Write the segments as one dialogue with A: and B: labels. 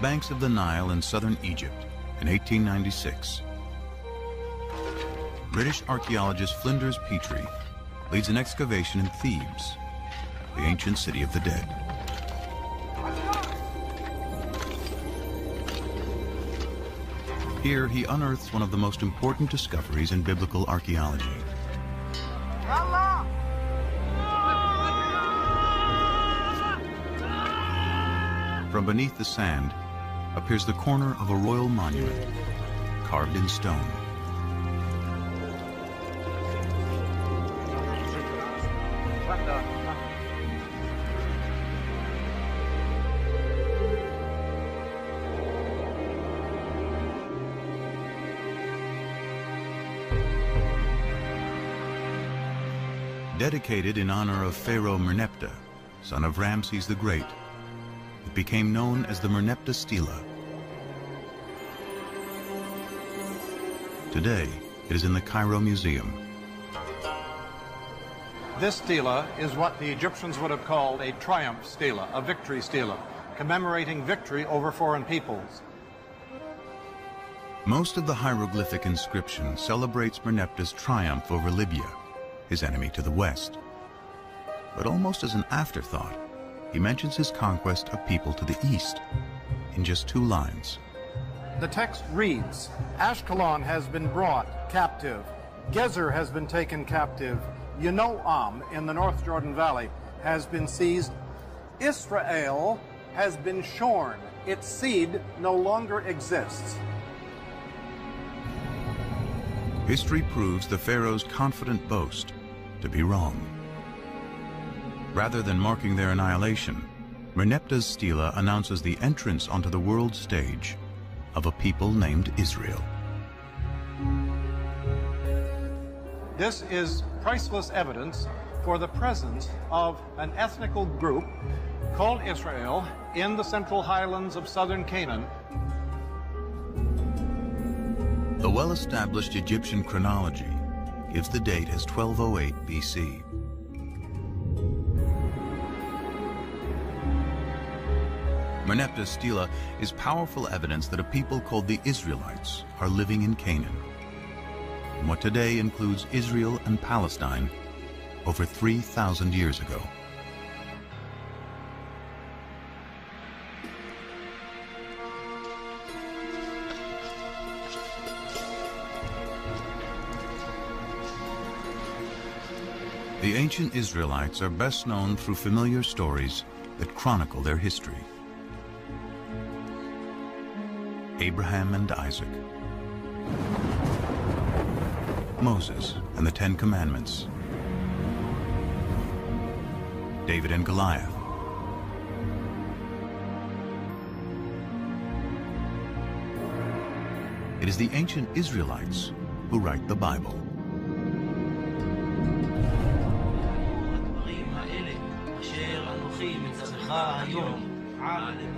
A: banks of the Nile in southern Egypt in 1896. British archaeologist Flinders Petrie leads an excavation in Thebes, the ancient city of the dead. Here he unearths one of the most important discoveries in biblical archaeology. From beneath the sand appears the corner of a royal monument, carved in stone. Dedicated in honor of Pharaoh Merneptah, son of Ramses the Great, it became known as the Merneptah Stela. Today, it is in the Cairo Museum.
B: This stela is what the Egyptians would have called a triumph stela, a victory stela, commemorating victory over foreign peoples.
A: Most of the hieroglyphic inscription celebrates Merneptah's triumph over Libya, his enemy to the west. But almost as an afterthought, he mentions his conquest of people to the east in just 2 lines.
B: The text reads, Ashkelon has been brought captive, Gezer has been taken captive, Yanoam in the North Jordan Valley has been seized, Israel has been shorn, its seed no longer exists.
A: History proves the pharaoh's confident boast to be wrong. Rather than marking their annihilation, Merneptah's stela announces the entrance onto the world stage of a people named Israel.
B: This is priceless evidence for the presence of an ethnical group called Israel in the central highlands of southern Canaan.
A: The well-established Egyptian chronology gives the date as 1208 BC. Merneptah's stela is powerful evidence that a people called the Israelites are living in Canaan, in what today includes Israel and Palestine, over 3,000 years ago. The ancient Israelites are best known through familiar stories that chronicle their history. Abraham and Isaac, Moses and the 10 Commandments, David and Goliath, it is the ancient Israelites who write the Bible.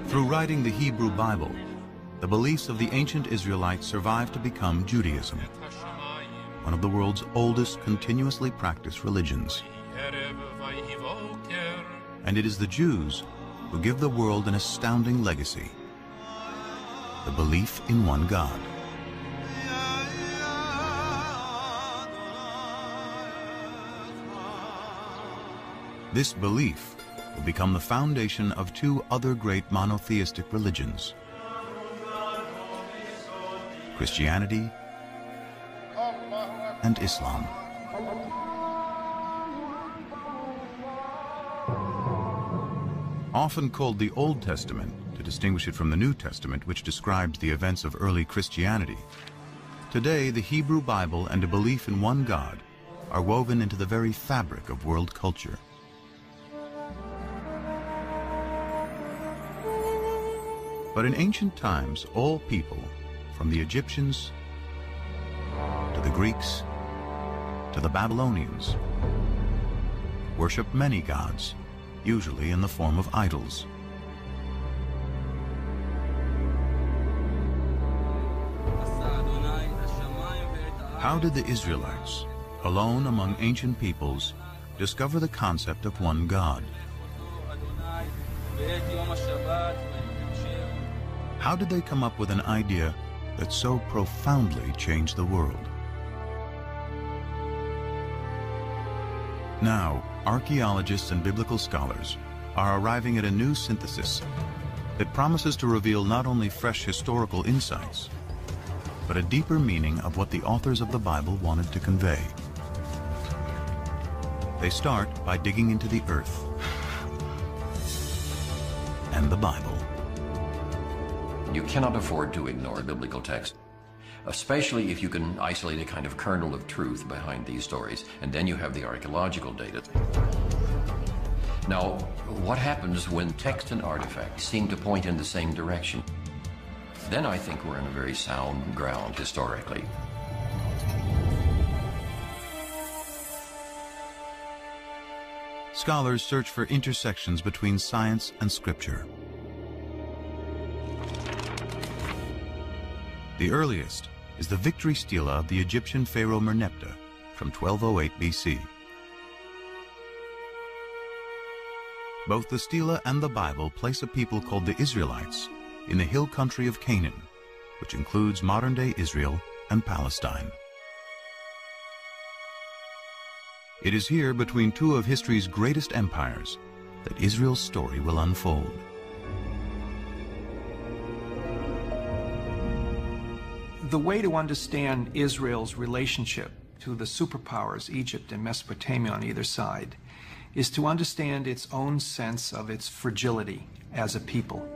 A: Through writing the Hebrew Bible, the beliefs of the ancient Israelites survived to become Judaism, one of the world's oldest continuously practiced religions. And it is the Jews who give the world an astounding legacy: the belief in one God. This belief will become the foundation of 2 other great monotheistic religions: Christianity and Islam. Often called the Old Testament to distinguish it from the New Testament, which describes the events of early Christianity, today the Hebrew Bible and a belief in one God are woven into the very fabric of world culture. But in ancient times, all people, from the Egyptians to the Greeks to the Babylonians, worshiped many gods, usually in the form of idols. How did the Israelites, alone among ancient peoples, discover the concept of one God? How did they come up with an idea that so profoundly changed the world? Now, archaeologists and biblical scholars are arriving at a new synthesis that promises to reveal not only fresh historical insights, but a deeper meaning of what the authors of the Bible wanted to convey. They start by digging into the earth and the Bible.
C: You cannot afford to ignore biblical text, especially if you can isolate a kind of kernel of truth behind these stories, and then you have the archaeological data. Now, what happens when text and artifacts seem to point in the same direction? Then I think we're in a very sound ground historically.
A: Scholars search for intersections between science and scripture. The earliest is the victory stela of the Egyptian pharaoh Merneptah from 1208 BC. Both the stela and the Bible place a people called the Israelites in the hill country of Canaan, which includes modern-day Israel and Palestine. It is here, between two of history's greatest empires, that Israel's story will unfold.
D: The way to understand Israel's relationship to the superpowers, Egypt and Mesopotamia on either side, is to understand its own sense of its fragility as a people.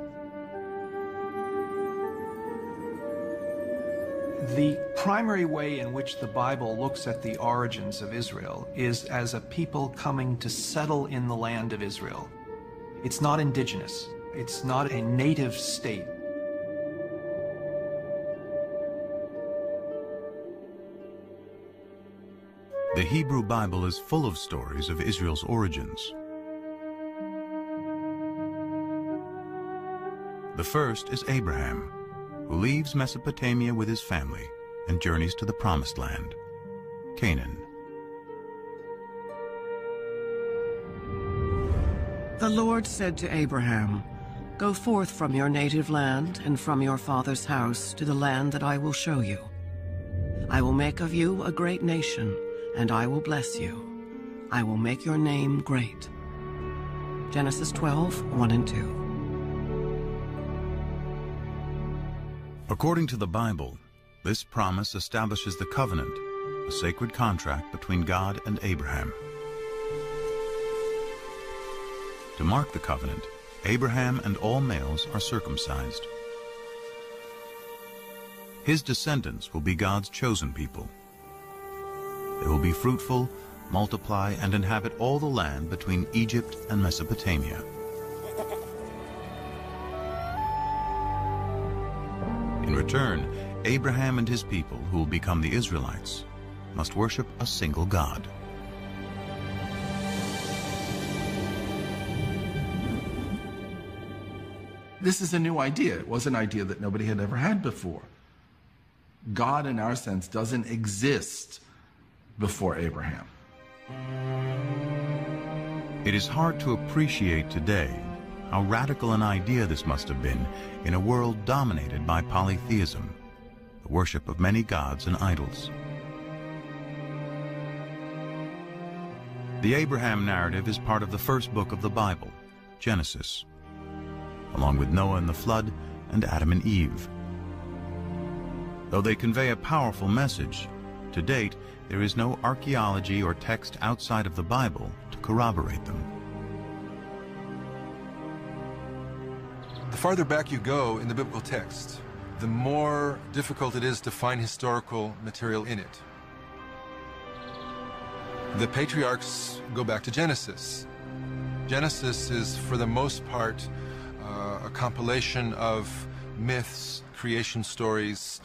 D: The primary way in which the Bible looks at the origins of Israel is as a people coming to settle in the land of Israel. It's not indigenous. It's not a native state.
A: The Hebrew Bible is full of stories of Israel's origins. The first is Abraham, who leaves Mesopotamia with his family and journeys to the Promised Land, Canaan.
E: The Lord said to Abraham, "Go forth from your native land and from your father's house to the land that I will show you. I will make of you a great nation, and I will bless you. I will make your name great." Genesis 12:1 and 2.
A: According to the Bible, this promise establishes the covenant, a sacred contract between God and Abraham. To mark the covenant, Abraham and all males are circumcised. His descendants will be God's chosen people. They will be fruitful, multiply, and inhabit all the land between Egypt and Mesopotamia. In return, Abraham and his people, who will become the Israelites, must worship a single God.
F: This is a new idea. It was an idea that nobody had ever had before. God, in our sense, doesn't exist before Abraham.
A: It is hard to appreciate today how radical an idea this must have been in a world dominated by polytheism, the worship of many gods and idols. The Abraham narrative is part of the first book of the Bible, Genesis, along with Noah and the flood and Adam and Eve. Though they convey a powerful message, to date there is no archaeology or text outside of the Bible to corroborate them.
G: The farther back you go in the biblical text, the more difficult it is to find historical material in it. The patriarchs go back to Genesis. Genesis is, for the most part, a compilation of myths, creation stories,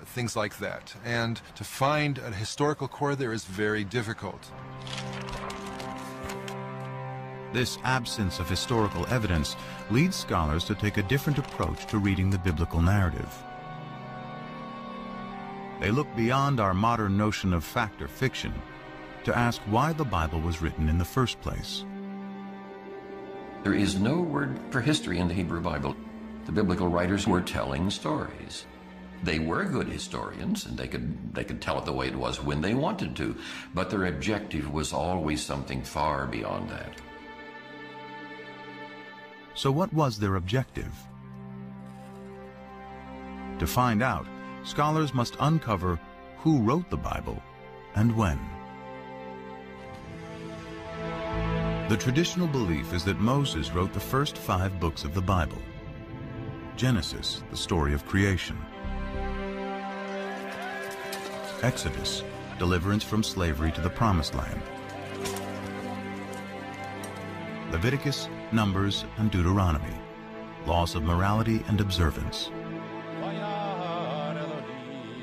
G: things like that. And to find a historical core there is very difficult.
A: This absence of historical evidence leads scholars to take a different approach to reading the biblical narrative. They look beyond our modern notion of fact or fiction to ask why the Bible was written in the first place.
C: There is no word for history in the Hebrew Bible. The biblical writers were telling stories. They were good historians, and they could tell it the way it was when they wanted to, but their objective was always something far beyond that.
A: So what was their objective? To find out, scholars must uncover who wrote the Bible and when. The traditional belief is that Moses wrote the first 5 books of the Bible. Genesis, the story of creation. Exodus, deliverance from slavery to the Promised Land. Leviticus, Numbers, and Deuteronomy, laws of morality and observance.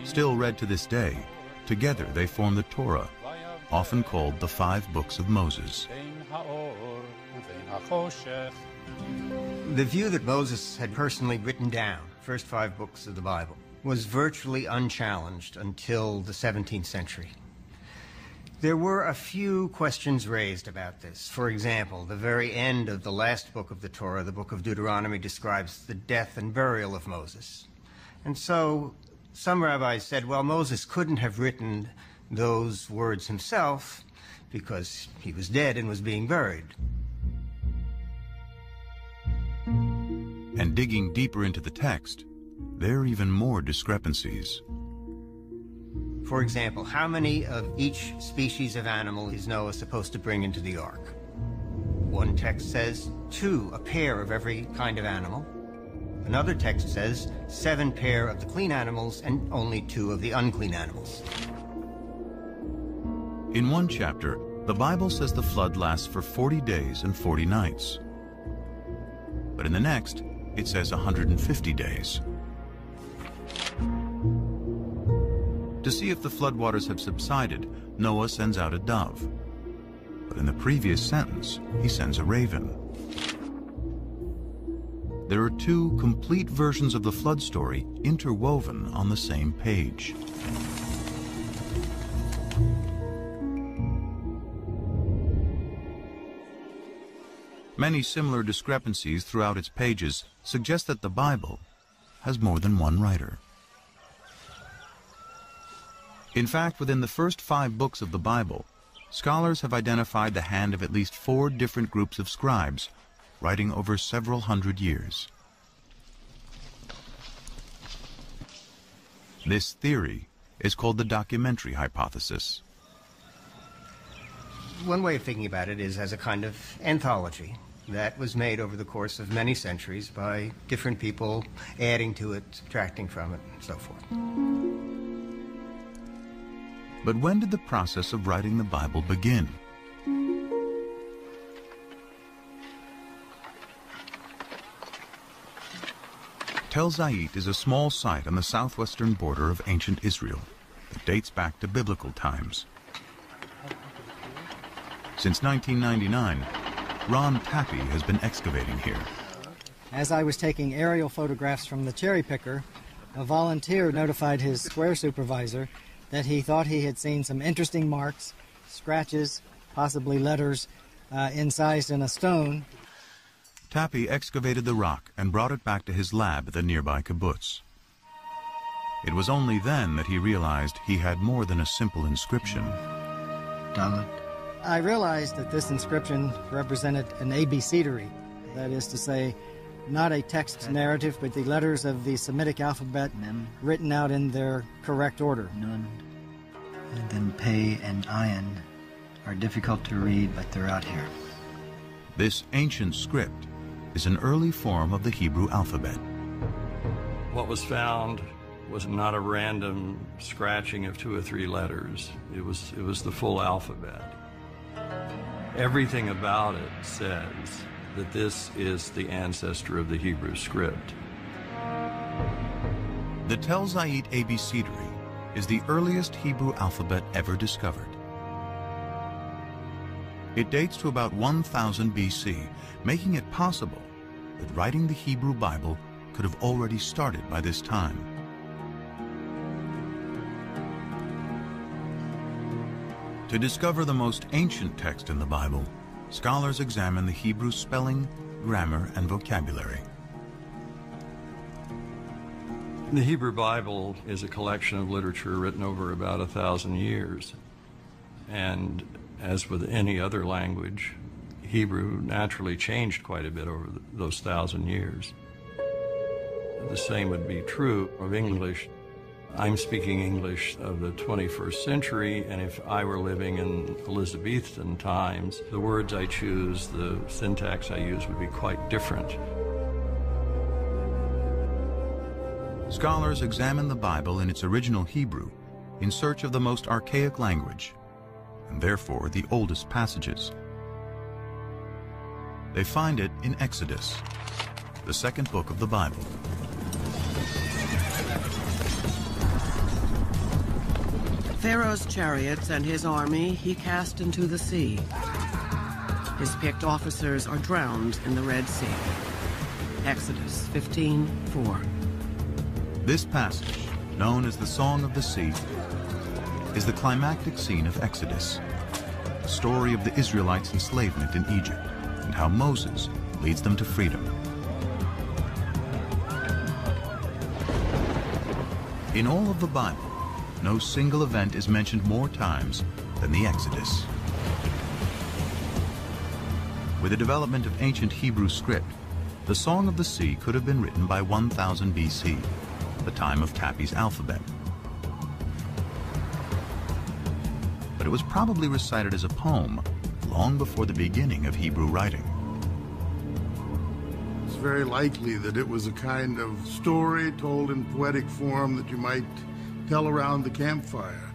A: Still read to this day, together they form the Torah, often called the 5 books of Moses.
H: The view that Moses had personally written down the first 5 books of the Bible was virtually unchallenged until the 17th century. There were a few questions raised about this. For example, the very end of the last book of the Torah, the book of Deuteronomy, describes the death and burial of Moses. And so some rabbis said, well, Moses couldn't have written those words himself because he was dead and was being buried.
A: And digging deeper into the text, there are even more discrepancies.
H: For example, how many of each species of animal is Noah supposed to bring into the ark? One text says 2, a pair of every kind of animal. Another text says 7 pair of the clean animals and only 2 of the unclean animals.
A: In one chapter, the Bible says the flood lasts for 40 days and 40 nights. But in the next, it says 150 days. To see if the floodwaters have subsided, Noah sends out a dove. But in the previous sentence, he sends a raven. There are 2 complete versions of the flood story interwoven on the same page. Many similar discrepancies throughout its pages suggest that the Bible has more than one writer. In fact, within the first 5 books of the Bible, scholars have identified the hand of at least 4 different groups of scribes, writing over several hundred years. This theory is called the documentary hypothesis.
H: One way of thinking about it is as a kind of anthology that was made over the course of many centuries by different people, adding to it, subtracting from it, and so forth.
A: But when did the process of writing the Bible begin? Tel Zayit is a small site on the southwestern border of ancient Israel that dates back to biblical times. Since 1999, Ron Tappy has been excavating here.
I: As I was taking aerial photographs from the cherry picker, a volunteer notified his square supervisor that he thought he had seen some interesting marks, scratches, possibly letters incised in a stone.
A: Tappy excavated the rock and brought it back to his lab at the nearby kibbutz. It was only then that he realized he had more than a simple inscription.
I: Dalet. I realized that this inscription represented an abecedery, that is to say, not a text narrative, but the letters of the Semitic alphabet written out in their correct order.
J: Nun. And then Pei and Ayin are difficult to read, but they're out here.
A: This ancient script is an early form of the Hebrew alphabet.
K: What was found was not a random scratching of 2 or 3 letters. It was the full alphabet. Everything about it says that this is the ancestor of the Hebrew script.
A: The Tel Zayit abecedery is the earliest Hebrew alphabet ever discovered. It dates to about 1000 BC, making it possible that writing the Hebrew Bible could have already started by this time. To discover the most ancient text in the Bible, scholars examine the Hebrew spelling, grammar, and vocabulary.
K: The Hebrew Bible is a collection of literature written over about 1,000 years. And as with any other language, Hebrew naturally changed quite a bit over those 1,000 years. The same would be true of English. I'm speaking English of the 21st century, and if I were living in Elizabethan times, the words I choose, the syntax I use would be quite different.
A: Scholars examine the Bible in its original Hebrew in search of the most archaic language, and therefore the oldest passages. They find it in Exodus, the second book of the Bible.
E: Pharaoh's chariots and his army he cast into the sea. His picked officers are drowned in the Red Sea. Exodus 15:4.
A: This passage, known as the Song of the Sea, is the climactic scene of Exodus, the story of the Israelites' enslavement in Egypt and how Moses leads them to freedom. In all of the Bible, no single event is mentioned more times than the Exodus. With the development of ancient Hebrew script, the Song of the Sea could have been written by 1000 BC, the time of Tapi's alphabet. But it was probably recited as a poem long before the beginning of Hebrew writing.
L: It's very likely that it was a kind of story told in poetic form that you might tell around the campfire.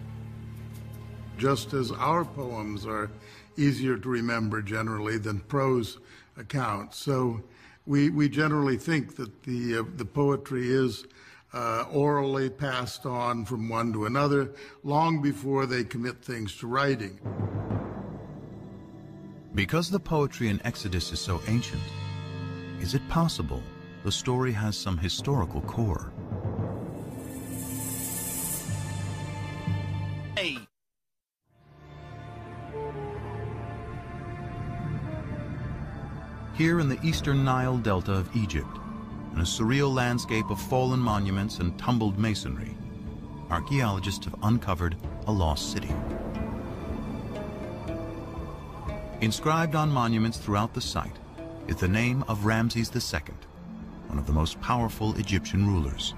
L: Just as our poems are easier to remember generally than prose accounts. So we generally think that the poetry is orally passed on from one to another long before they commit things to writing.
A: Because the poetry in Exodus is so ancient, is it possible the story has some historical core?
M: Hey.
A: Here in the eastern Nile Delta of Egypt, in a surreal landscape of fallen monuments and tumbled masonry, archaeologists have uncovered a lost city. Inscribed on monuments throughout the site is the name of Ramses II, one of the most powerful Egyptian rulers.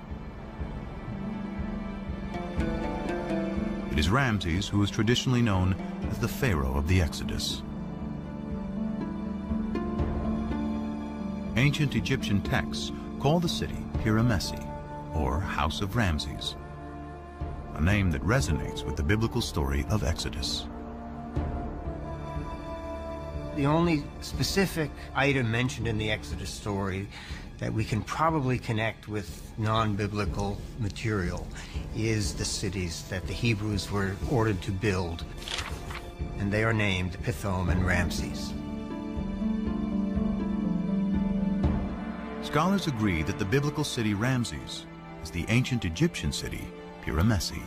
A: It is Ramses who is traditionally known as the Pharaoh of the Exodus. Ancient Egyptian texts call the city Piramesi, or House of Ramses, a name that resonates with the biblical story of Exodus.
H: The only specific item mentioned in the Exodus story that we can probably connect with non-biblical material is the cities that the Hebrews were ordered to build, and they are named Pithom and Ramses.
A: Scholars agree that the biblical city Ramses is the ancient Egyptian city Piramesi.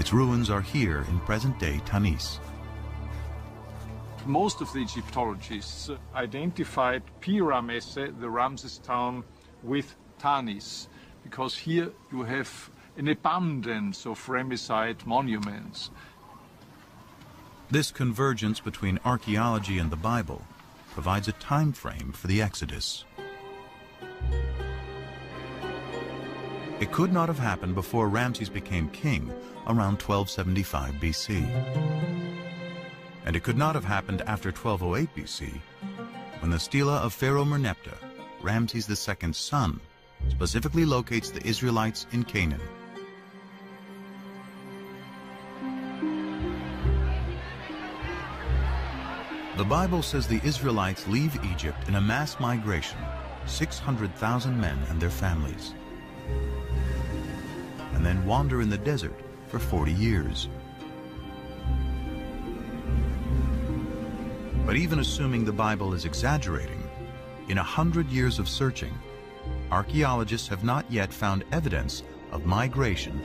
A: Its ruins are here in present-day Tanis.
N: Most of the Egyptologists identified Piramesi, the Ramses town, with Tanis, because here you have an abundance of Ramesside monuments.
A: This convergence between archaeology and the Bible provides a time frame for the Exodus. It could not have happened before Ramses became king around 1275 BC. And it could not have happened after 1208 BC, when the stela of Pharaoh Merneptah, Ramses II's son, specifically locates the Israelites in Canaan. The Bible says the Israelites leave Egypt in a mass migration, 600,000 men and their families, and then wander in the desert for 40 years. But even assuming the Bible is exaggerating, in 100 years of searching, archaeologists have not yet found evidence of migration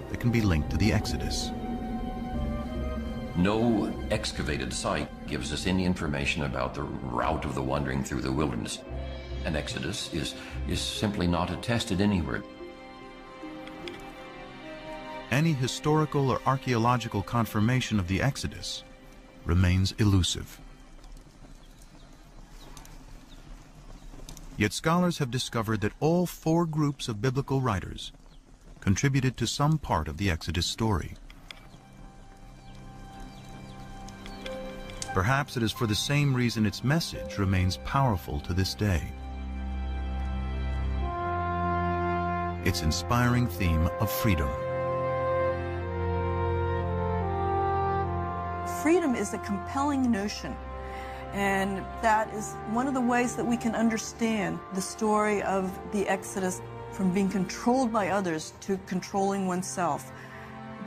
A: that can be linked to the Exodus.
C: No excavated site gives us any information about the route of the wandering through the wilderness. An exodus is simply not attested anywhere.
A: Any historical or archaeological confirmation of the Exodus remains elusive. Yet scholars have discovered that all four groups of biblical writers contributed to some part of the Exodus story. Perhaps it is for the same reason its message remains powerful to this day. Its inspiring theme of freedom.
M: Freedom is a compelling notion, and that is one of the ways that we can understand the story of the Exodus, from being controlled by others to controlling oneself.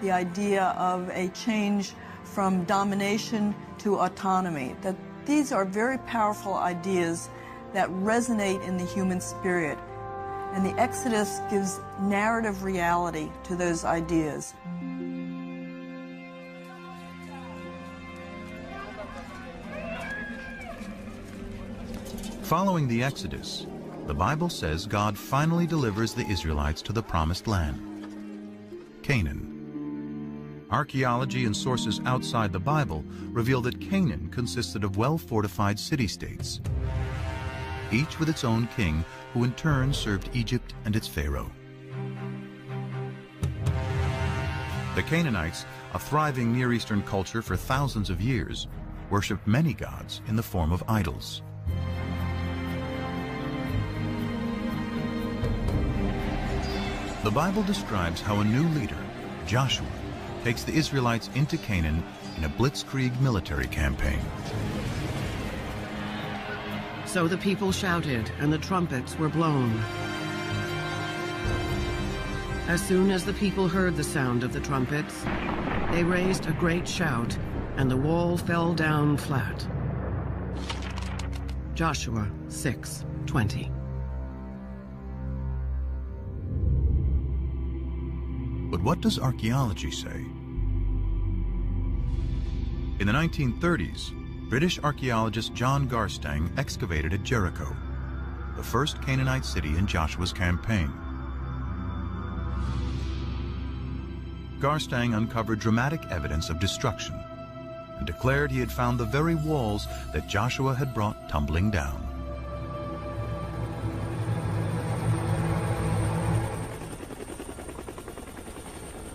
M: The idea of a change from domination to autonomy, that these are very powerful ideas that resonate in the human spirit. And the Exodus gives narrative reality to those ideas.
A: Following the Exodus, the Bible says God finally delivers the Israelites to the promised land, Canaan. Archaeology and sources outside the Bible reveal that Canaan consisted of well-fortified city-states, each with its own king, who in turn served Egypt and its pharaoh. The Canaanites, a thriving Near Eastern culture for thousands of years, worshipped many gods in the form of idols. The Bible describes how a new leader, Joshua, takes the Israelites into Canaan in a blitzkrieg military campaign.
E: So the people shouted, and the trumpets were blown. As soon as the people heard the sound of the trumpets, they raised a great shout, and the wall fell down flat. Joshua 6:20.
A: But what does archaeology say? In the 1930s, British archaeologist John Garstang excavated at Jericho, the first Canaanite city in Joshua's campaign. Garstang uncovered dramatic evidence of destruction and declared he had found the very walls that Joshua had brought tumbling down.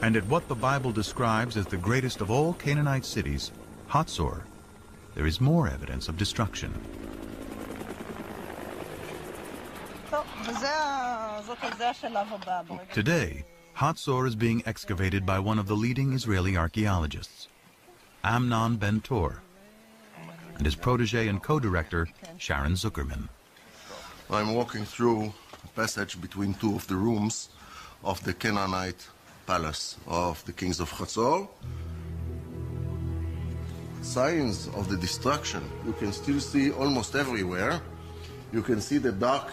A: And at what the Bible describes as the greatest of all Canaanite cities, Hatzor, there is more evidence of destruction. Today, Hatzor is being excavated by one of the leading Israeli archaeologists, Amnon Ben-Tor, and his protege and co-director, Sharon Zuckerman.
O: I'm walking through a passage between two of the rooms of the Canaanite palace of the kings of Hatzor. Signs of the destruction you can still see almost everywhere. You can see the dark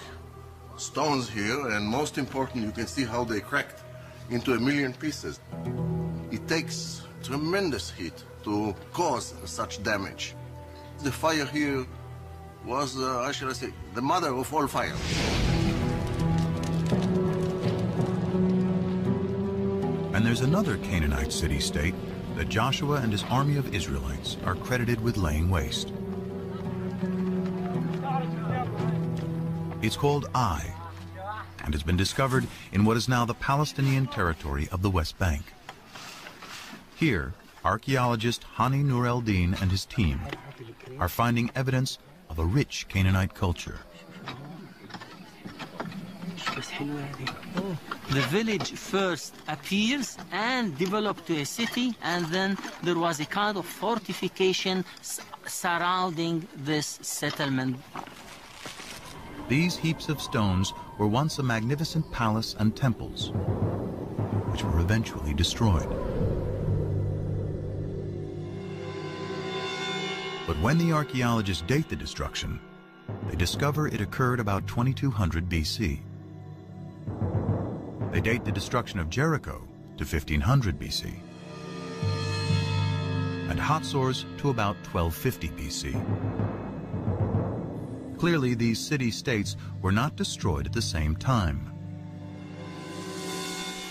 O: stones here, and most important, you can see how they cracked into a million pieces. It takes tremendous heat to cause such damage. The fire here was, how shall I say, the mother of all fire.
A: And there's another Canaanite city-state that Joshua and his army of Israelites are credited with laying waste. It's called Ai, and has been discovered in what is now the Palestinian territory of the West Bank. Here, archaeologist Hani Nur el-Din and his team are finding evidence of a rich Canaanite culture.
P: The village first appears and developed to a city, and then there was a kind of fortification surrounding this settlement.
A: These heaps of stones were once a magnificent palace and temples, which were eventually destroyed. But when the archaeologists date the destruction, they discover it occurred about 2200 BC. They date the destruction of Jericho to 1500 BC, and Hatzor's to about 1250 BC. Clearly, these city-states were not destroyed at the same time.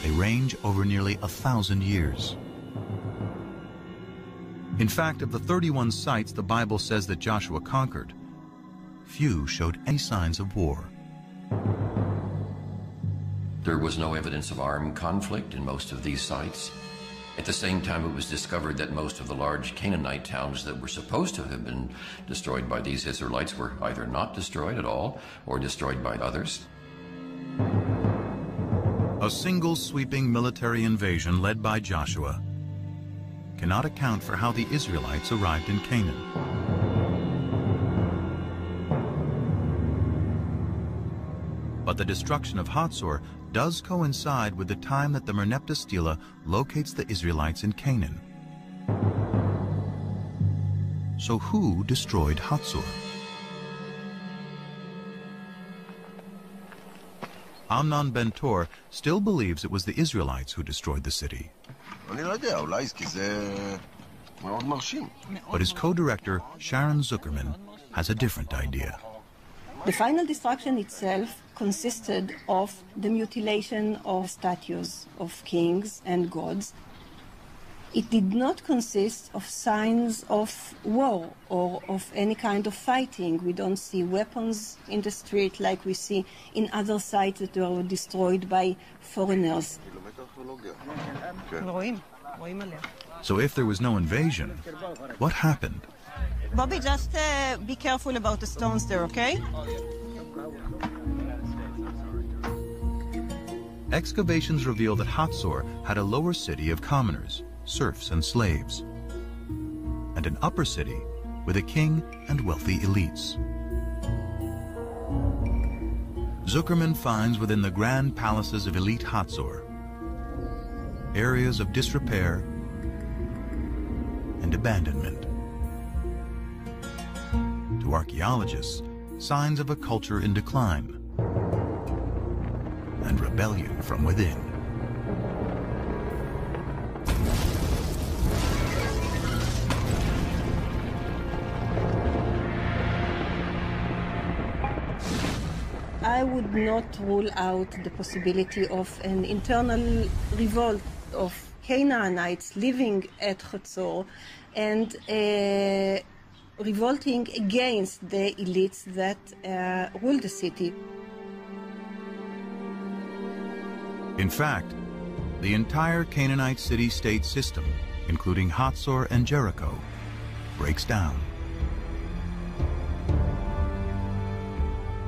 A: They range over nearly 1,000 years. In fact, of the 31 sites the Bible says that Joshua conquered, few showed any signs of war.
C: There was no evidence of armed conflict in most of these sites. At the same time, it was discovered that most of the large Canaanite towns that were supposed to have been destroyed by these Israelites were either not destroyed at all or destroyed by others.
A: A single sweeping military invasion led by Joshua cannot account for how the Israelites arrived in Canaan. But the destruction of Hatzor does coincide with the time that the Merneptah Stela locates the Israelites in Canaan. So who destroyed Hatzor? Amnon Ben Tor still believes it was the Israelites who destroyed the city. But his co-director, Sharon Zuckerman, has a different idea.
Q: The final destruction itself consisted of the mutilation of statues of kings and gods. It did not consist of signs of war or of any kind of fighting. We don't see weapons in the street like we see in other sites that were destroyed by foreigners.
A: So if there was no invasion, what happened?
Q: Bobby, just be careful about the stones there, okay?
A: Excavations reveal that Hatzor had a lower city of commoners, serfs and slaves, and an upper city with a king and wealthy elites. Zuckerman finds within the grand palaces of elite Hatzor areas of disrepair and abandonment. To archaeologists, signs of a culture in decline and rebellion from within.
Q: I would not rule out the possibility of an internal revolt of Canaanites living at Hatzor and revolting against the elites that ruled the city.
A: In fact, the entire Canaanite city-state system, including Hatzor and Jericho, breaks down.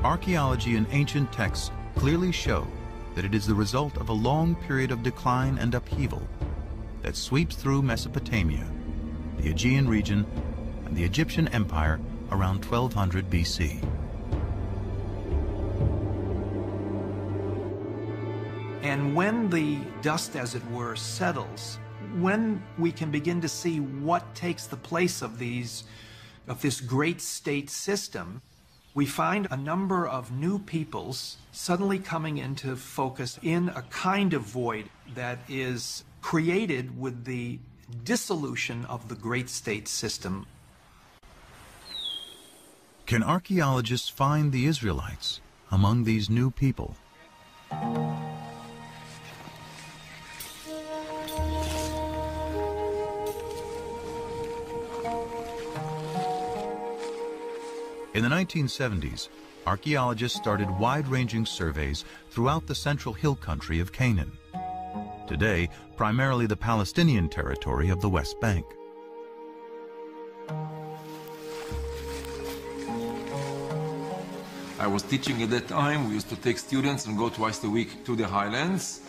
A: Archaeology and ancient texts clearly show that it is the result of a long period of decline and upheaval that sweeps through Mesopotamia, the Aegean region, and the Egyptian Empire around 1200 BC.
D: And when the dust, as it were, settles, when we can begin to see what takes the place of this great state system, we find a number of new peoples suddenly coming into focus in a kind of void that is created with the dissolution of the great state system.
A: Can archaeologists find the Israelites among these new people? In the 1970s, archaeologists started wide-ranging surveys throughout the central hill country of Canaan. Today, primarily the Palestinian territory of the West Bank.
R: I was teaching at that time. We used to take students and go twice a week to the highlands.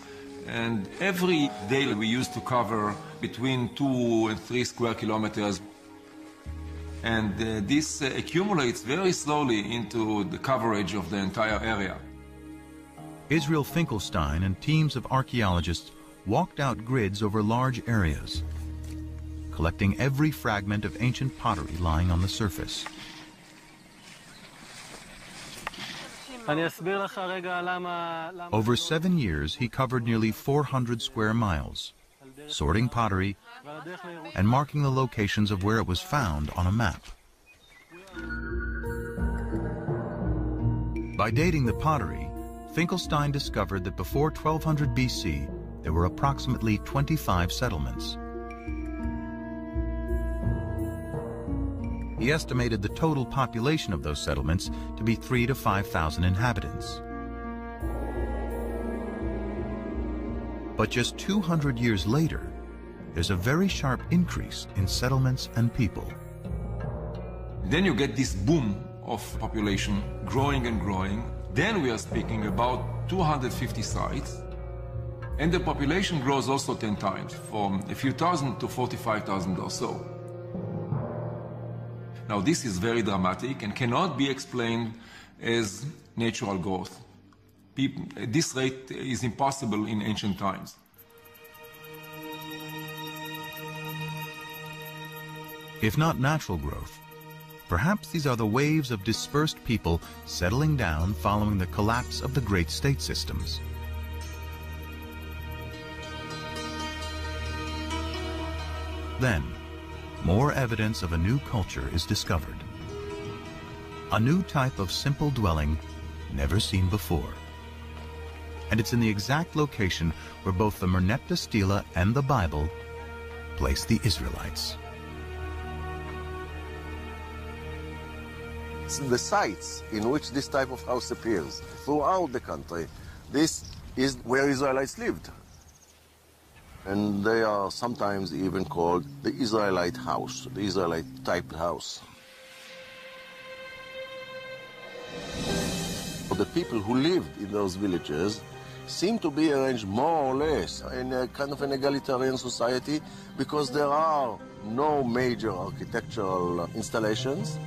R: And every day we used to cover between 2 and 3 square kilometers. And this accumulates very slowly into the coverage of the entire area.
A: Israel Finkelstein and teams of archaeologists walked out grids over large areas, collecting every fragment of ancient pottery lying on the surface. Over 7 years, he covered nearly 400 square miles, sorting pottery and marking the locations of where it was found on a map. By dating the pottery, Finkelstein discovered that before 1200 BC, there were approximately 25 settlements. He estimated the total population of those settlements to be 3,000 to 5,000 inhabitants. But just 200 years later, there's a very sharp increase in settlements and people.
R: Then you get this boom of population growing and growing. Then we are speaking about 250 sites. And the population grows also 10 times, from a few thousand to 45,000 or so. Now this is very dramatic and cannot be explained as natural growth. This rate is impossible in ancient times.
A: If not natural growth, perhaps these are the waves of dispersed people settling down following the collapse of the great state systems. Then, more evidence of a new culture is discovered. A new type of simple dwelling never seen before. And it's in the exact location where both the Merneptah Stela and the Bible place the Israelites.
O: The sites in which this type of house appears throughout the country, this is where Israelites lived. And they are sometimes even called the Israelite house, the Israelite type house. The people who lived in those villages seem to be arranged more or less in a kind of an egalitarian society because there are no major architectural installations.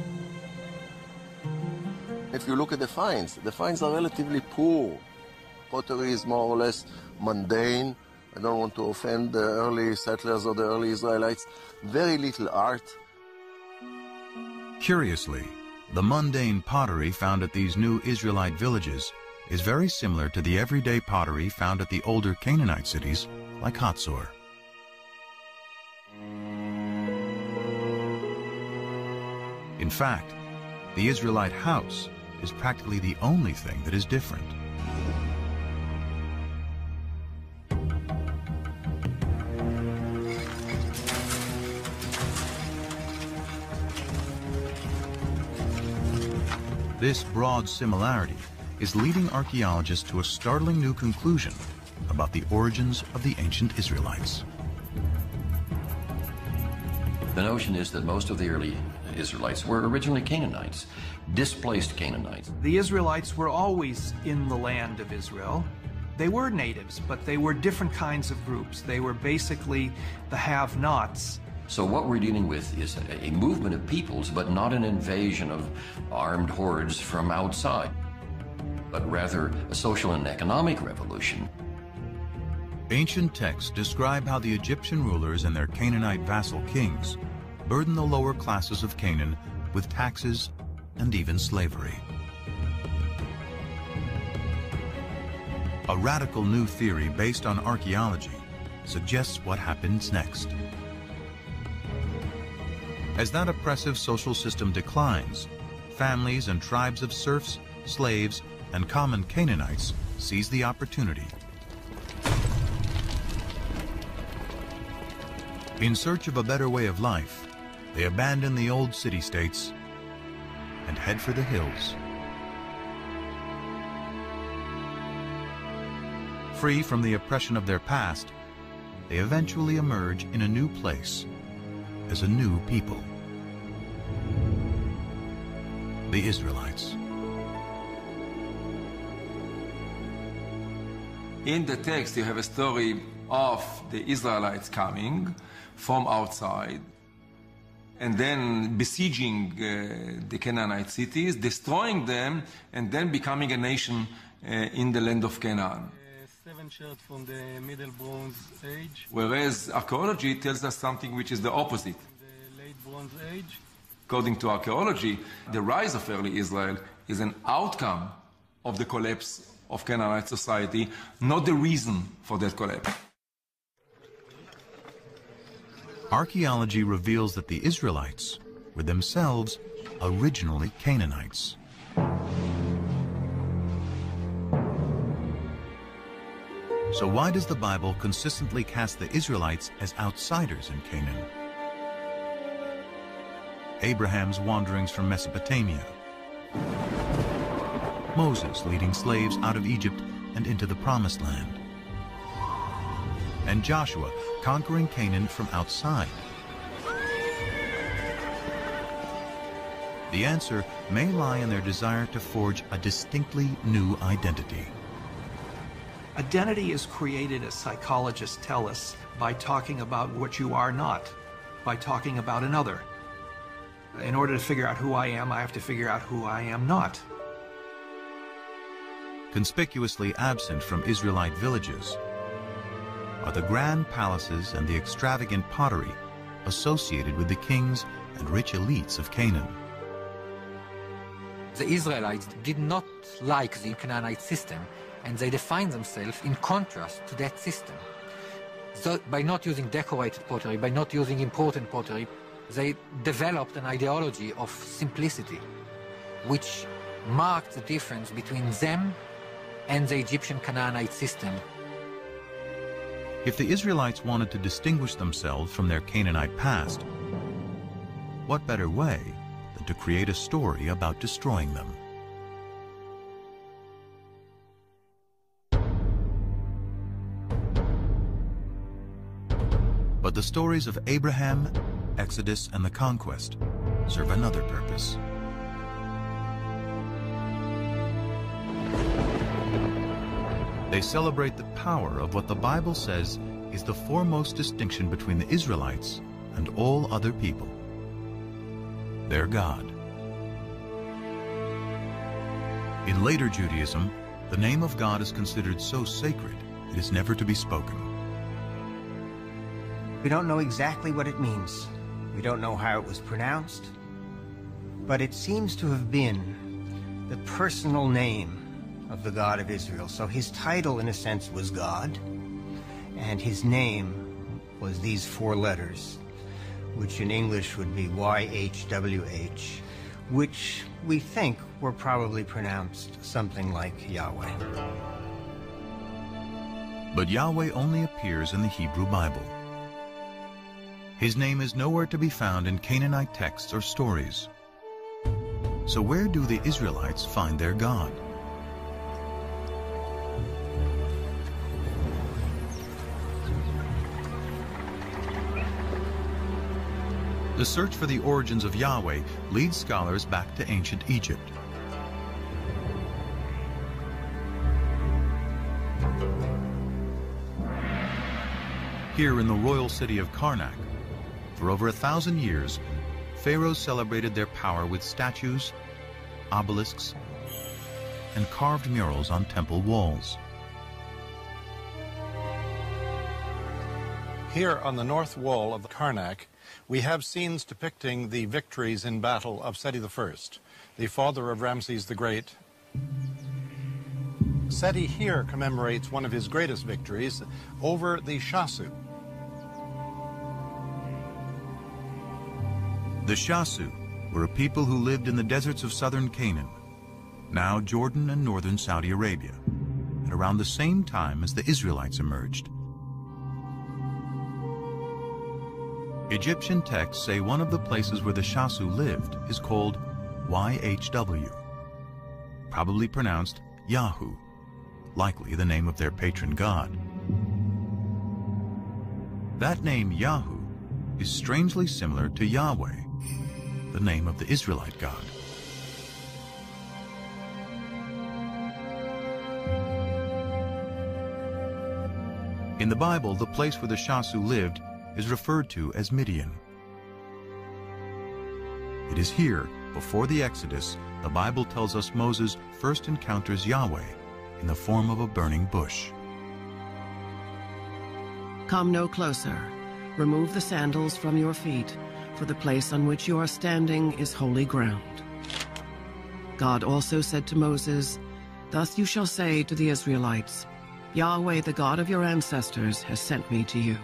O: If you look at the finds are relatively poor. Pottery is more or less mundane. I don't want to offend the early settlers or the early Israelites. Very little art.
A: Curiously, the mundane pottery found at these new Israelite villages is very similar to the everyday pottery found at the older Canaanite cities like Hatzor. In fact, the Israelite house is practically the only thing that is different. This broad similarity is leading archaeologists to a startling new conclusion about the origins of the ancient Israelites.
C: The notion is that most of the early Israelites were originally Canaanites, displaced Canaanites.
D: The Israelites were always in the land of Israel. They were natives, but they were different kinds of groups. They were basically the have-nots.
C: So what we're dealing with is a movement of peoples, but not an invasion of armed hordes from outside, but rather a social and economic revolution.
A: Ancient texts describe how the Egyptian rulers and their Canaanite vassal kings burdened the lower classes of Canaan with taxes and even slavery. A radical new theory based on archaeology suggests what happens next. As that oppressive social system declines, families and tribes of serfs, slaves, and common Canaanites seize the opportunity. In search of a better way of life, they abandon the old city-states and head for the hills. Free from the oppression of their past, they eventually emerge in a new place as a new people. The Israelites.
R: In the text, you have a story of the Israelites coming from outside and then besieging the Canaanite cities, destroying them, and then becoming a nation in the land of Canaan.
S: 7 shards from the Middle Bronze Age.
R: Whereas archaeology tells us something which is the opposite.
S: The Late Bronze Age.
R: According to archaeology, the rise of early Israel is an outcome of the collapse of Canaanite society, not the reason for that collapse.
A: Archaeology reveals that the Israelites were themselves originally Canaanites. So why does the Bible consistently cast the Israelites as outsiders in Canaan? Abraham's wanderings from Mesopotamia, Moses leading slaves out of Egypt and into the Promised Land, and Joshua conquering Canaan from outside. The answer may lie in their desire to forge a distinctly new identity.
D: Identity is created, as psychologists tell us, by talking about what you are not, by talking about another. In order to figure out who I am, I have to figure out who I am not.
A: Conspicuously absent from Israelite villages are the grand palaces and the extravagant pottery associated with the kings and rich elites of Canaan.
T: The Israelites did not like the Canaanite system, and they defined themselves in contrast to that system. So by not using decorated pottery, by not using important pottery, they developed an ideology of simplicity, which marked the difference between them and the Egyptian Canaanite system.
A: If the Israelites wanted to distinguish themselves from their Canaanite past, what better way than to create a story about destroying them? But the stories of Abraham, Exodus, and the conquest serve another purpose. They celebrate the power of what the Bible says is the foremost distinction between the Israelites and all other people: their God. In later Judaism, the name of God is considered so sacred it is never to be spoken.
H: We don't know exactly what it means. We don't know how it was pronounced, but it seems to have been the personal name of the God of Israel. So his title, in a sense, was God, and his name was these four letters, which in English would be YHWH, which we think were probably pronounced something like Yahweh.
A: But Yahweh only appears in the Hebrew Bible. His name is nowhere to be found in Canaanite texts or stories. So where do the Israelites find their God? The search for the origins of Yahweh leads scholars back to ancient Egypt. Here in the royal city of Karnak, for over 1,000 years, pharaohs celebrated their power with statues, obelisks, and carved murals on temple walls.
B: Here on the north wall of Karnak, we have scenes depicting the victories in battle of Seti I, the father of Ramses the Great. Seti here commemorates one of his greatest victories over the Shasu.
A: The Shasu were a people who lived in the deserts of southern Canaan, now Jordan and northern Saudi Arabia, at around the same time as the Israelites emerged. Egyptian texts say one of the places where the Shasu lived is called YHW, probably pronounced Yahu, likely the name of their patron god. That name Yahu is strangely similar to Yahweh, the name of the Israelite God. In the Bible, the place where the Shasu lived is referred to as Midian. It is here, before the Exodus, the Bible tells us Moses first encounters Yahweh in the form of a burning bush.
E: Come no closer. Remove the sandals from your feet, for the place on which you are standing is holy ground. God also said to Moses, Thus you shall say to the Israelites, Yahweh, the God of your ancestors, has sent me to you.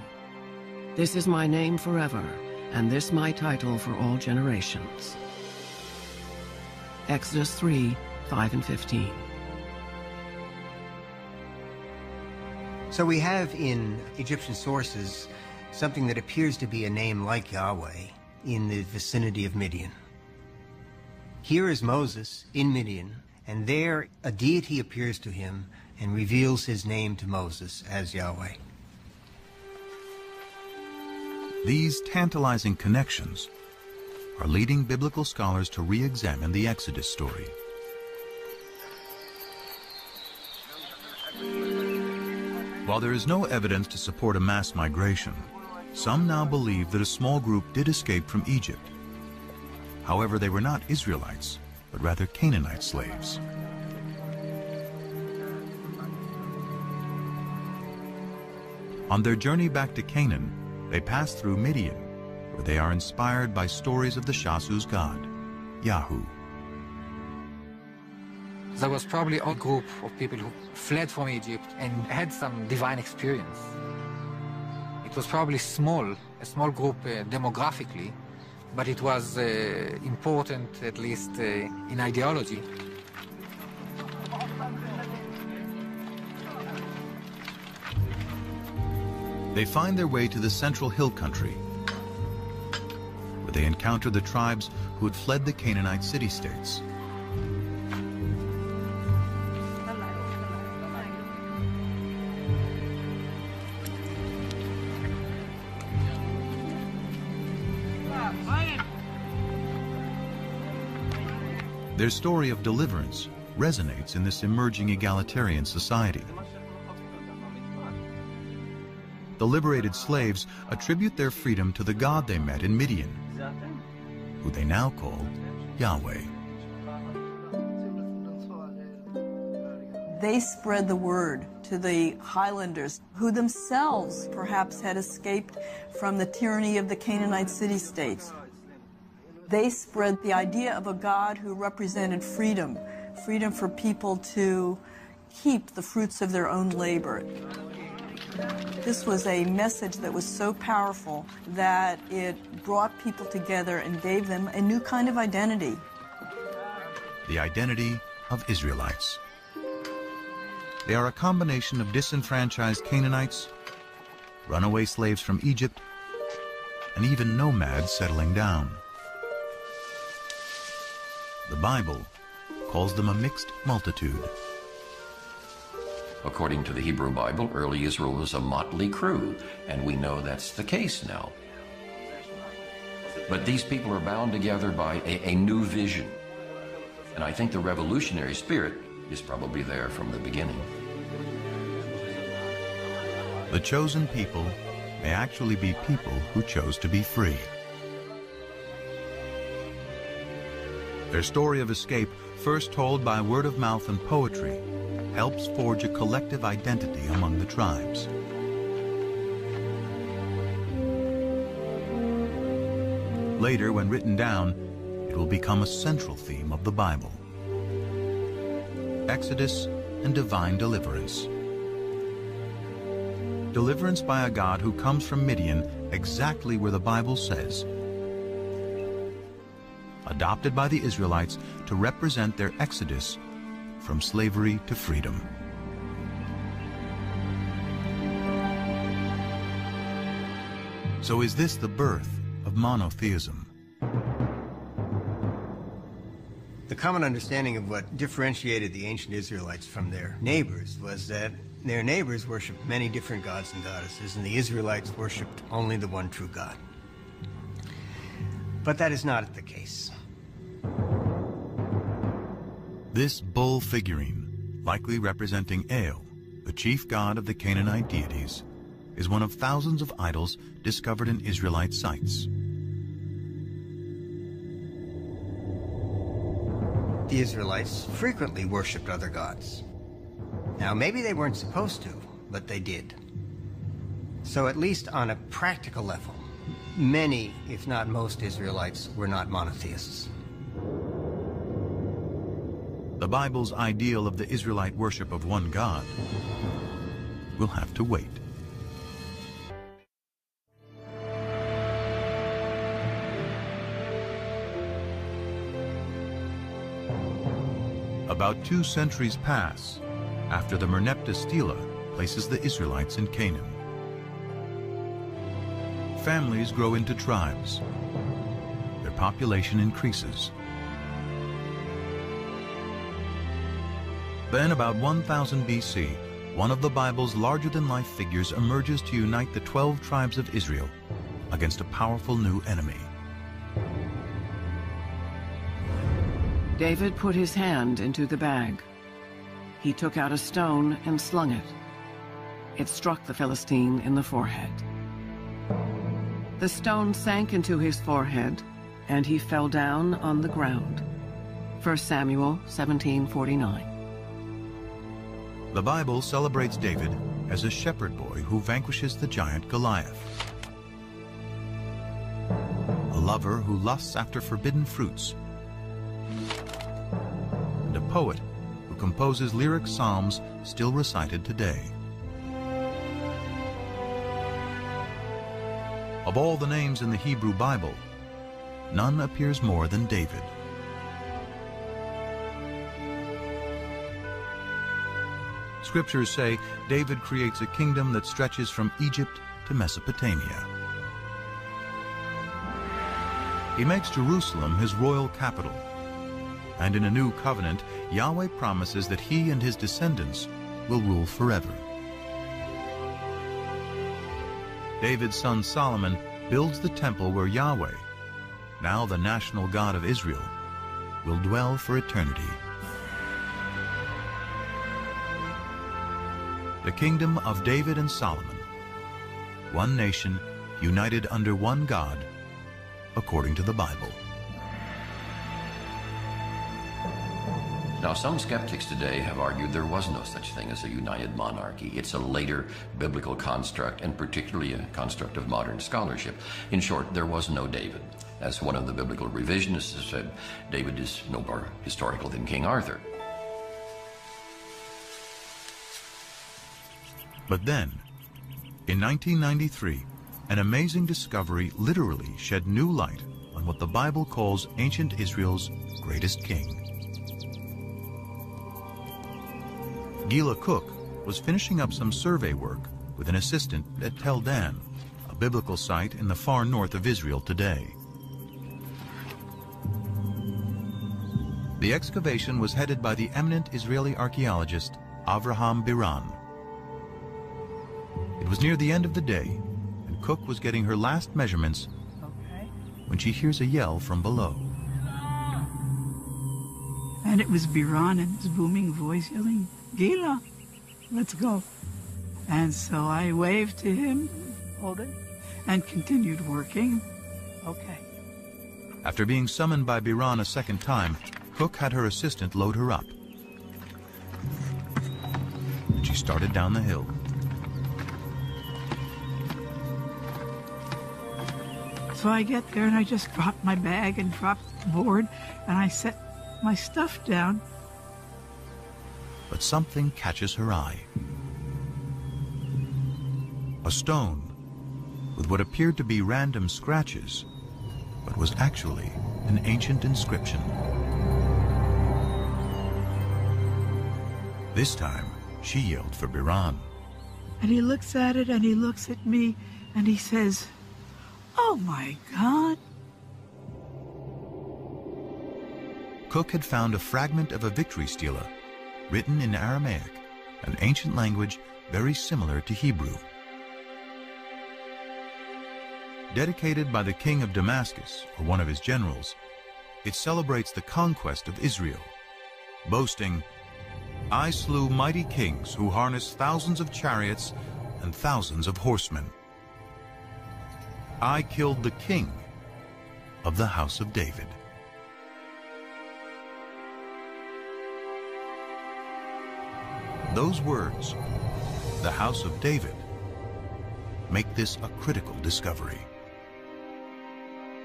E: This is my name forever, and this my title for all generations. Exodus 3, 5 and 15.
H: So we have in Egyptian sources something that appears to be a name like Yahweh in the vicinity of Midian. Here is Moses in Midian, and there a deity appears to him and reveals his name to Moses as Yahweh.
A: These tantalizing connections are leading biblical scholars to re-examine the Exodus story. While there is no evidence to support a mass migration, some now believe that a small group did escape from Egypt. However, they were not Israelites, but rather Canaanite slaves. On their journey back to Canaan, they pass through Midian, where they are inspired by stories of the Shasu's god, Yahu.
T: There was probably a group of people who fled from Egypt and had some divine experience. It was probably a small group demographically, but it was important, at least in ideology.
A: They find their way to the central hill country, where they encounter the tribes who had fled the Canaanite city-states. Their story of deliverance resonates in this emerging egalitarian society. The liberated slaves attribute their freedom to the God they met in Midian, who they now call Yahweh.
M: They spread the word to the highlanders, who themselves perhaps had escaped from the tyranny of the Canaanite city-states. They spread the idea of a God who represented freedom, freedom for people to keep the fruits of their own labor. This was a message that was so powerful that it brought people together and gave them a new kind of identity.
A: The identity of Israelites. They are a combination of disenfranchised Canaanites, runaway slaves from Egypt, and even nomads settling down. The Bible calls them a mixed multitude.
C: According to the Hebrew Bible, early Israel was a motley crew, and we know that's the case now. But these people are bound together by a new vision. And I think the revolutionary spirit is probably there from the beginning.
A: The chosen people may actually be people who chose to be free. Their story of escape, first told by word of mouth and poetry, helps forge a collective identity among the tribes. Later, when written down, it will become a central theme of the Bible. Exodus and divine deliverance. Deliverance by a God who comes from Midian, exactly where the Bible says, adopted by the Israelites to represent their exodus from slavery to freedom. So is this the birth of monotheism?
H: The common understanding of what differentiated the ancient Israelites from their neighbors was that their neighbors worshipped many different gods and goddesses, and the Israelites worshipped only the one true God. But that is not the case.
A: This bull figurine, likely representing El, the chief god of the Canaanite deities, is one of thousands of idols discovered in Israelite sites.
H: The Israelites frequently worshipped other gods. Now, maybe they weren't supposed to, but they did. So at least on a practical level, many, if not most, Israelites were not monotheists.
A: The Bible's ideal of the Israelite worship of one God will have to wait. About 2 centuries pass after the Merneptah Stela places the Israelites in Canaan. Families grow into tribes. Their population increases. Then, about 1000 BC, one of the Bible's larger-than-life figures emerges to unite the 12 tribes of Israel against a powerful new enemy.
E: David put his hand into the bag. He took out a stone and slung it. It struck the Philistine in the forehead. The stone sank into his forehead, and he fell down on the ground. 1 Samuel 17:49.
A: The Bible celebrates David as a shepherd boy who vanquishes the giant Goliath. A lover who lusts after forbidden fruits. And a poet who composes lyric psalms still recited today. Of all the names in the Hebrew Bible, none appears more than David. Scriptures say David creates a kingdom that stretches from Egypt to Mesopotamia. He makes Jerusalem his royal capital. And in a new covenant, Yahweh promises that he and his descendants will rule forever. David's son Solomon builds the temple where Yahweh, now the national God of Israel, will dwell for eternity. The kingdom of David and Solomon, one nation united under one God, according to the Bible.
C: Now, some skeptics today have argued there was no such thing as a united monarchy. It's a later biblical construct, and particularly a construct of modern scholarship. In short, there was no David. As one of the biblical revisionists has said, David is no more historical than King Arthur.
A: But then, in 1993, an amazing discovery literally shed new light on what the Bible calls ancient Israel's greatest king. Gila Cook was finishing up some survey work with an assistant at Tel Dan, a biblical site in the far north of Israel today. The excavation was headed by the eminent Israeli archaeologist Avraham Biran. It was near the end of the day, and Cook was getting her last measurements when she hears a yell from below.
U: And it was Biran in his booming voice yelling, "Gila, let's go." And so I waved to him, hold it, and continued working. Okay.
A: After being summoned by Biran a second time, Cook had her assistant load her up. And she started down the hill.
U: So I get there and I just dropped my bag and dropped the board and I set my stuff down.
A: But something catches her eye. A stone with what appeared to be random scratches, but was actually an ancient inscription. This time, she yelled for Biran.
U: And he looks at it and he looks at me and he says, "Oh my God."
A: Cook had found a fragment of a victory stela written in Aramaic, an ancient language very similar to Hebrew. Dedicated by the king of Damascus, or one of his generals, it celebrates the conquest of Israel, boasting, "I slew mighty kings who harnessed thousands of chariots and thousands of horsemen. I killed the king of the house of David." Those words, the house of David, make this a critical discovery.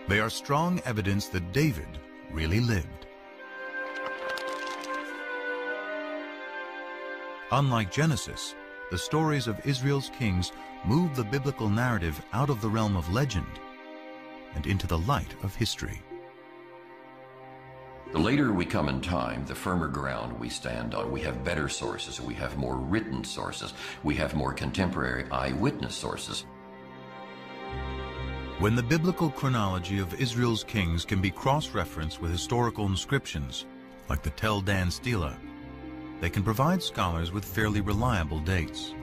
A: They are strong evidence that David really lived. Unlike Genesis, the stories of Israel's kings move the biblical narrative out of the realm of legend and into the light of history.
C: The later we come in time, the firmer ground we stand on. We have better sources. We have more written sources. We have more contemporary eyewitness sources.
A: When the biblical chronology of Israel's kings can be cross-referenced with historical inscriptions, like the Tel Dan Stela, they can provide scholars with fairly reliable dates.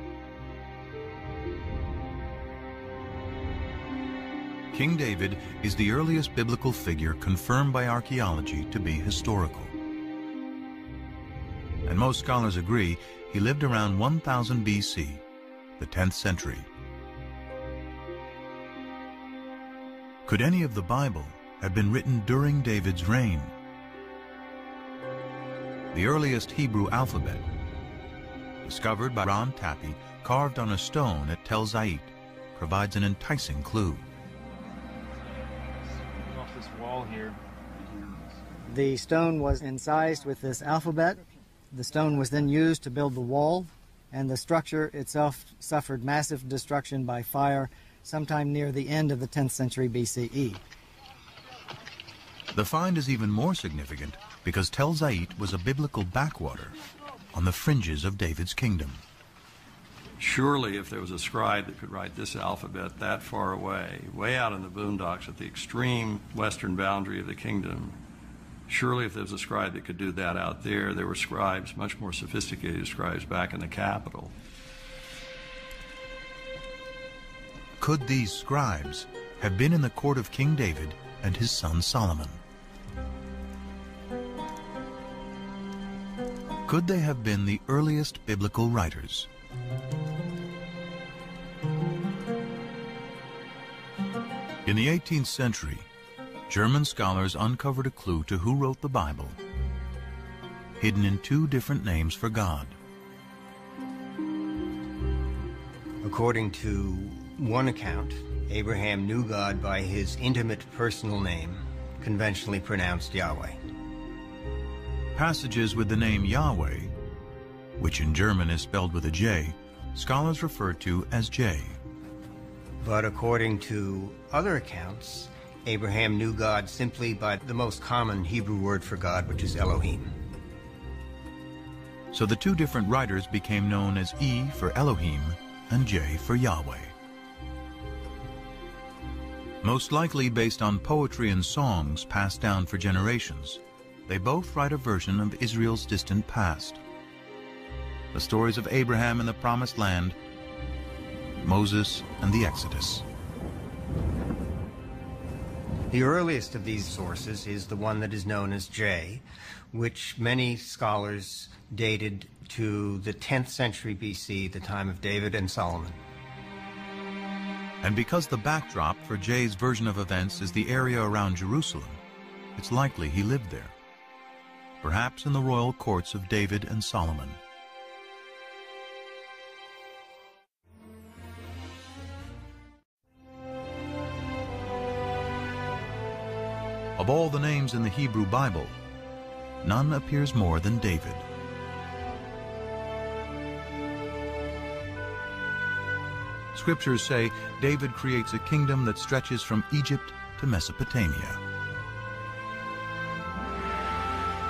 A: King David is the earliest biblical figure confirmed by archaeology to be historical. And most scholars agree he lived around 1000 BC, the 10th century. Could any of the Bible have been written during David's reign? The earliest Hebrew alphabet, discovered by Ron Tappy, carved on a stone at Tel Zait, provides an enticing clue.
N: Off this wall here.
I: The stone was incised with this alphabet. The stone was then used to build the wall, and the structure itself suffered massive destruction by fire sometime near the end of the 10th century BCE.
A: The find is even more significant because Tel Zait was a biblical backwater on the fringes of David's kingdom.
K: Surely if there was a scribe that could write this alphabet that far away, way out in the boondocks at the extreme western boundary of the kingdom, surely if there was a scribe that could do that out there, there were scribes, much more sophisticated scribes, back in the capital.
A: Could these scribes have been in the court of King David and his son Solomon? Could they have been the earliest biblical writers? In the 18th century, German scholars uncovered a clue to who wrote the Bible, hidden in two different names for God.
H: According to one account, Abraham knew God by his intimate personal name, conventionally pronounced Yahweh.
A: Passages with the name Yahweh, which in German is spelled with a J, scholars refer to as J.
H: But according to other accounts, Abraham knew God simply by the most common Hebrew word for God, which is Elohim.
A: So the two different writers became known as E for Elohim and J for Yahweh. Most likely based on poetry and songs passed down for generations, they both write a version of Israel's distant past. The stories of Abraham in the Promised Land, Moses and the Exodus.
H: The earliest of these sources is the one that is known as J, which many scholars dated to the 10th century BC, the time of David and Solomon.
A: And because the backdrop for J's version of events is the area around Jerusalem, it's likely he lived there, perhaps in the royal courts of David and Solomon. Of all the names in the Hebrew Bible, none appears more than David. Scriptures say David creates a kingdom that stretches from Egypt to Mesopotamia.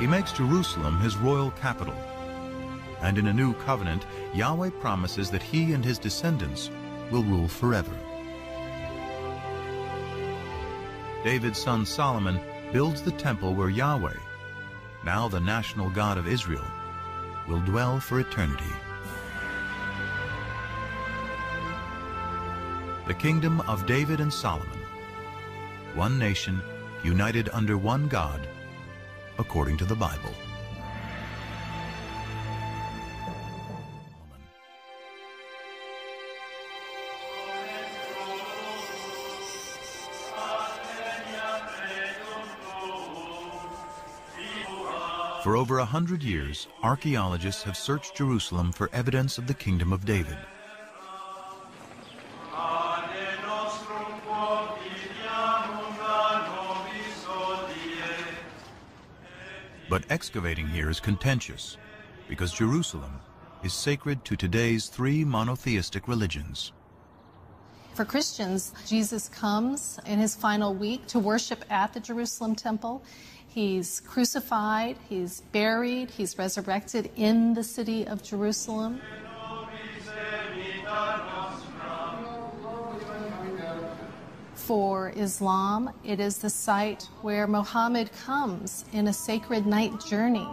A: He makes Jerusalem his royal capital, and in a new covenant, Yahweh promises that he and his descendants will rule forever. David's son Solomon builds the temple where Yahweh, now the national God of Israel, will dwell for eternity. The kingdom of David and Solomon, one nation united under one God, according to the Bible. For over 100 years, archaeologists have searched Jerusalem for evidence of the kingdom of David. But excavating here is contentious, because Jerusalem is sacred to today's three monotheistic religions.
F: For Christians, Jesus comes in his final week to worship at the Jerusalem temple. He's crucified, he's buried, he's resurrected in the city of Jerusalem. For Islam, it is the site where Muhammad comes in a sacred night journey.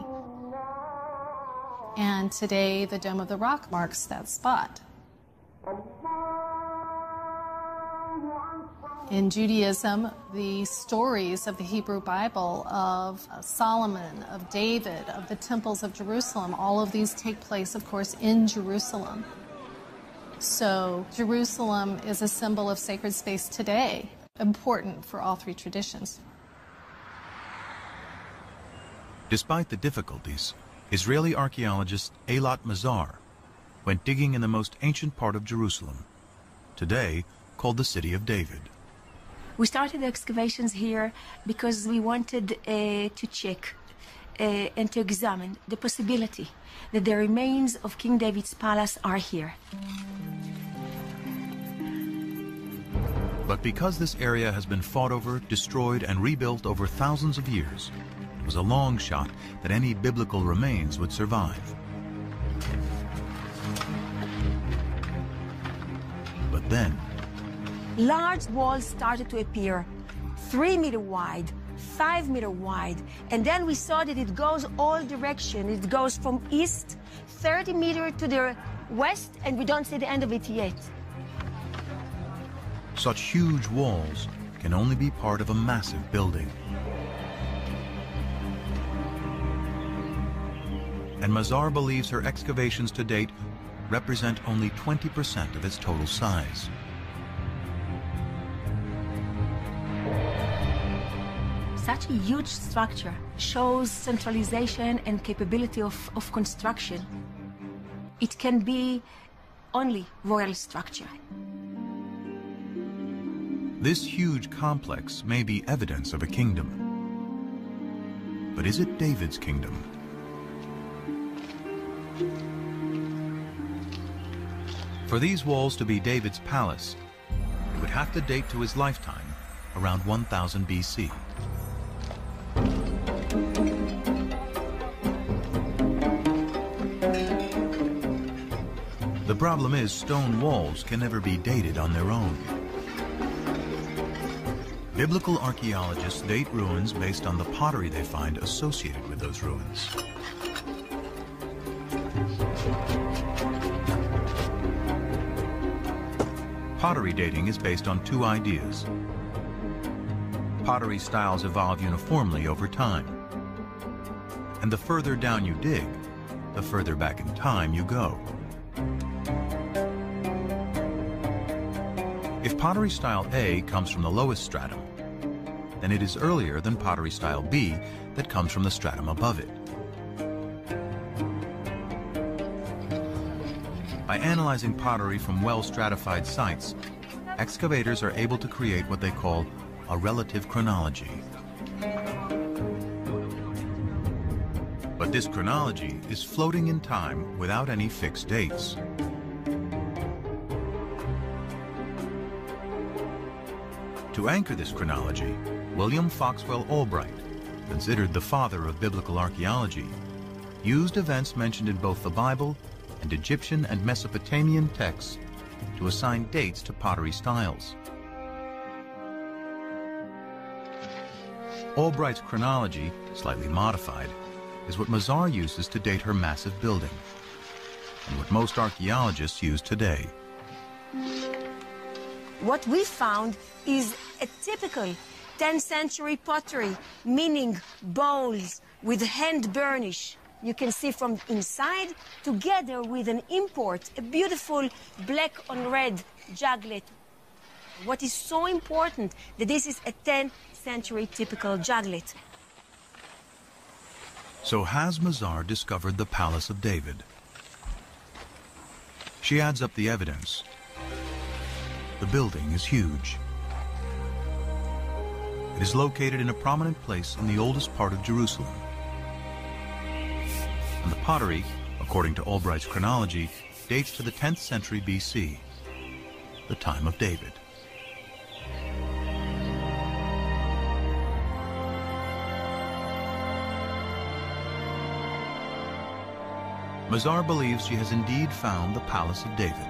F: And today, the Dome of the Rock marks that spot. In Judaism, the stories of the Hebrew Bible of Solomon, of David, of the temples of Jerusalem, all of these take place, of course, in Jerusalem. So Jerusalem is a symbol of sacred space today, important for all three traditions.
A: Despite the difficulties, Israeli archaeologist Eilat Mazar went digging in the most ancient part of Jerusalem, today called the City of David.
V: We started excavations here because we wanted to check and to examine the possibility that the remains of King David's palace are here.
A: But because this area has been fought over, destroyed, and rebuilt over thousands of years, it was a long shot that any biblical remains would survive. But then,
V: large walls started to appear, 3 meter wide, 5 meter wide, and then we saw that it goes all direction. It goes from east, 30 meters to the west, and we don't see the end of it yet.
A: such huge walls can only be part of a massive building. And Mazar believes her excavations to date represent only 20% of its total size.
V: Such a huge structure shows centralization and capability of construction. It can be only royal structure.
A: This huge complex may be evidence of a kingdom. But is it David's kingdom? For these walls to be David's palace, it would have to date to his lifetime, around 1000 BC. The problem is stone walls can never be dated on their own. Biblical archaeologists date ruins based on the pottery they find associated with those ruins. Pottery dating is based on two ideas. Pottery styles evolve uniformly over time. And the further down you dig, the further back in time you go. If pottery style A comes from the lowest stratum, then it is earlier than pottery style B that comes from the stratum above it. By analyzing pottery from well-stratified sites, excavators are able to create what they call a relative chronology. But this chronology is floating in time without any fixed dates. To anchor this chronology, William Foxwell Albright, considered the father of biblical archaeology, used events mentioned in both the Bible and Egyptian and Mesopotamian texts to assign dates to pottery styles. Albright's chronology, slightly modified, is what Mazar uses to date her massive building, and what most archaeologists use today.
V: What we found is a typical 10th century pottery, meaning bowls with hand burnish. You can see from inside, together with an import, a beautiful black on red juglet. What is so important that this is a 10th century typical juglet.
A: So has Mazar discovered the Palace of David? She adds up the evidence. The building is huge. It is located in a prominent place in the oldest part of Jerusalem. And the pottery, according to Albright's chronology, dates to the 10th century BC, the time of David. Mazar believes she has indeed found the Palace of David.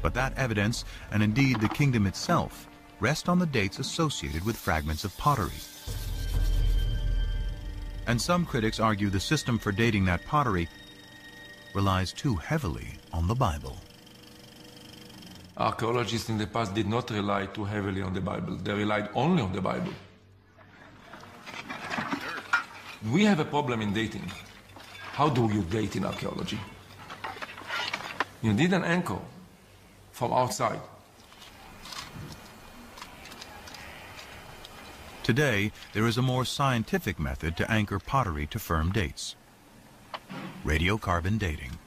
A: But that evidence, and indeed the kingdom itself, rest on the dates associated with fragments of pottery. And some critics argue the system for dating that pottery relies too heavily on the Bible.
R: Archaeologists in the past did not rely too heavily on the Bible. They relied only on the Bible. We have a problem in dating. How do you date in archaeology? You need an anchor from outside.
A: Today, there is a more scientific method to anchor pottery to firm dates: radiocarbon dating.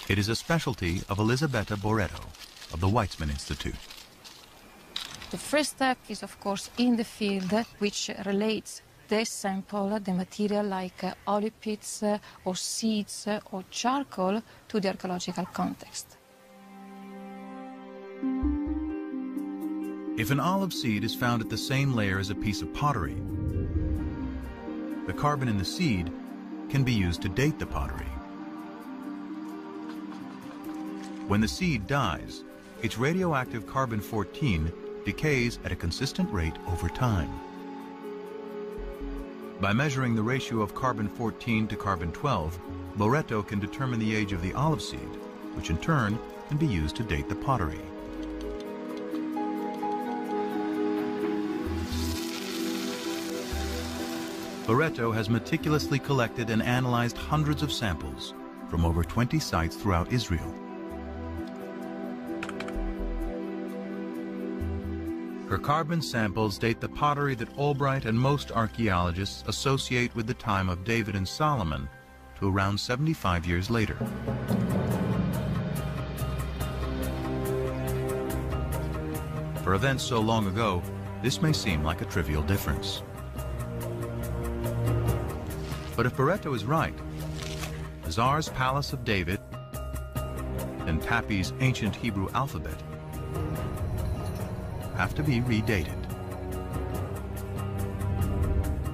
A: It is a specialty of Elisabetta Boretto of the Weizmann Institute.
G: The first step is, of course, in the field, which relates the sample, the material like olive pits or seeds or charcoal, to the archaeological context.
A: If an olive seed is found at the same layer as a piece of pottery, the carbon in the seed can be used to date the pottery. When the seed dies, its radioactive carbon-14 decays at a consistent rate over time. By measuring the ratio of carbon-14 to carbon-12, Boretto can determine the age of the olive seed, which in turn can be used to date the pottery. Boretto has meticulously collected and analyzed hundreds of samples from over 20 sites throughout Israel. Her carbon samples date the pottery that Albright and most archaeologists associate with the time of David and Solomon to around 75 years later. For events so long ago, this may seem like a trivial difference. But if Boretto is right, Mazar's Palace of David and Tappy's ancient Hebrew alphabet have to be redated.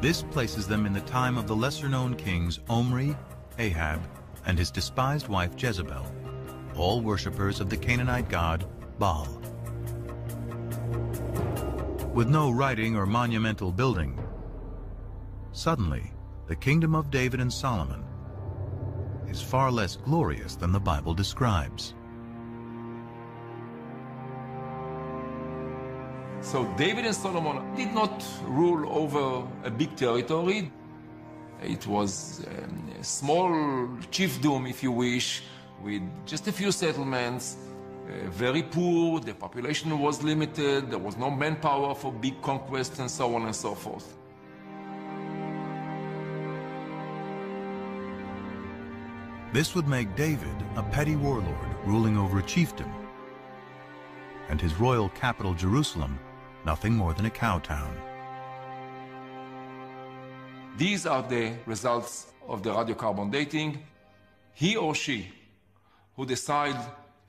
A: This places them in the time of the lesser-known kings Omri, Ahab, and his despised wife Jezebel, all worshippers of the Canaanite god Baal. With no writing or monumental building, suddenly the kingdom of David and Solomon is far less glorious than the Bible describes.
R: So David and Solomon did not rule over a big territory. It was a small chiefdom, if you wish, with just a few settlements, very poor, the population was limited, there was no manpower for big conquests and so on and so forth.
A: This would make David a petty warlord ruling over a chiefdom, and his royal capital Jerusalem nothing more than a cow town.
R: These are the results of the radiocarbon dating. He or she who decide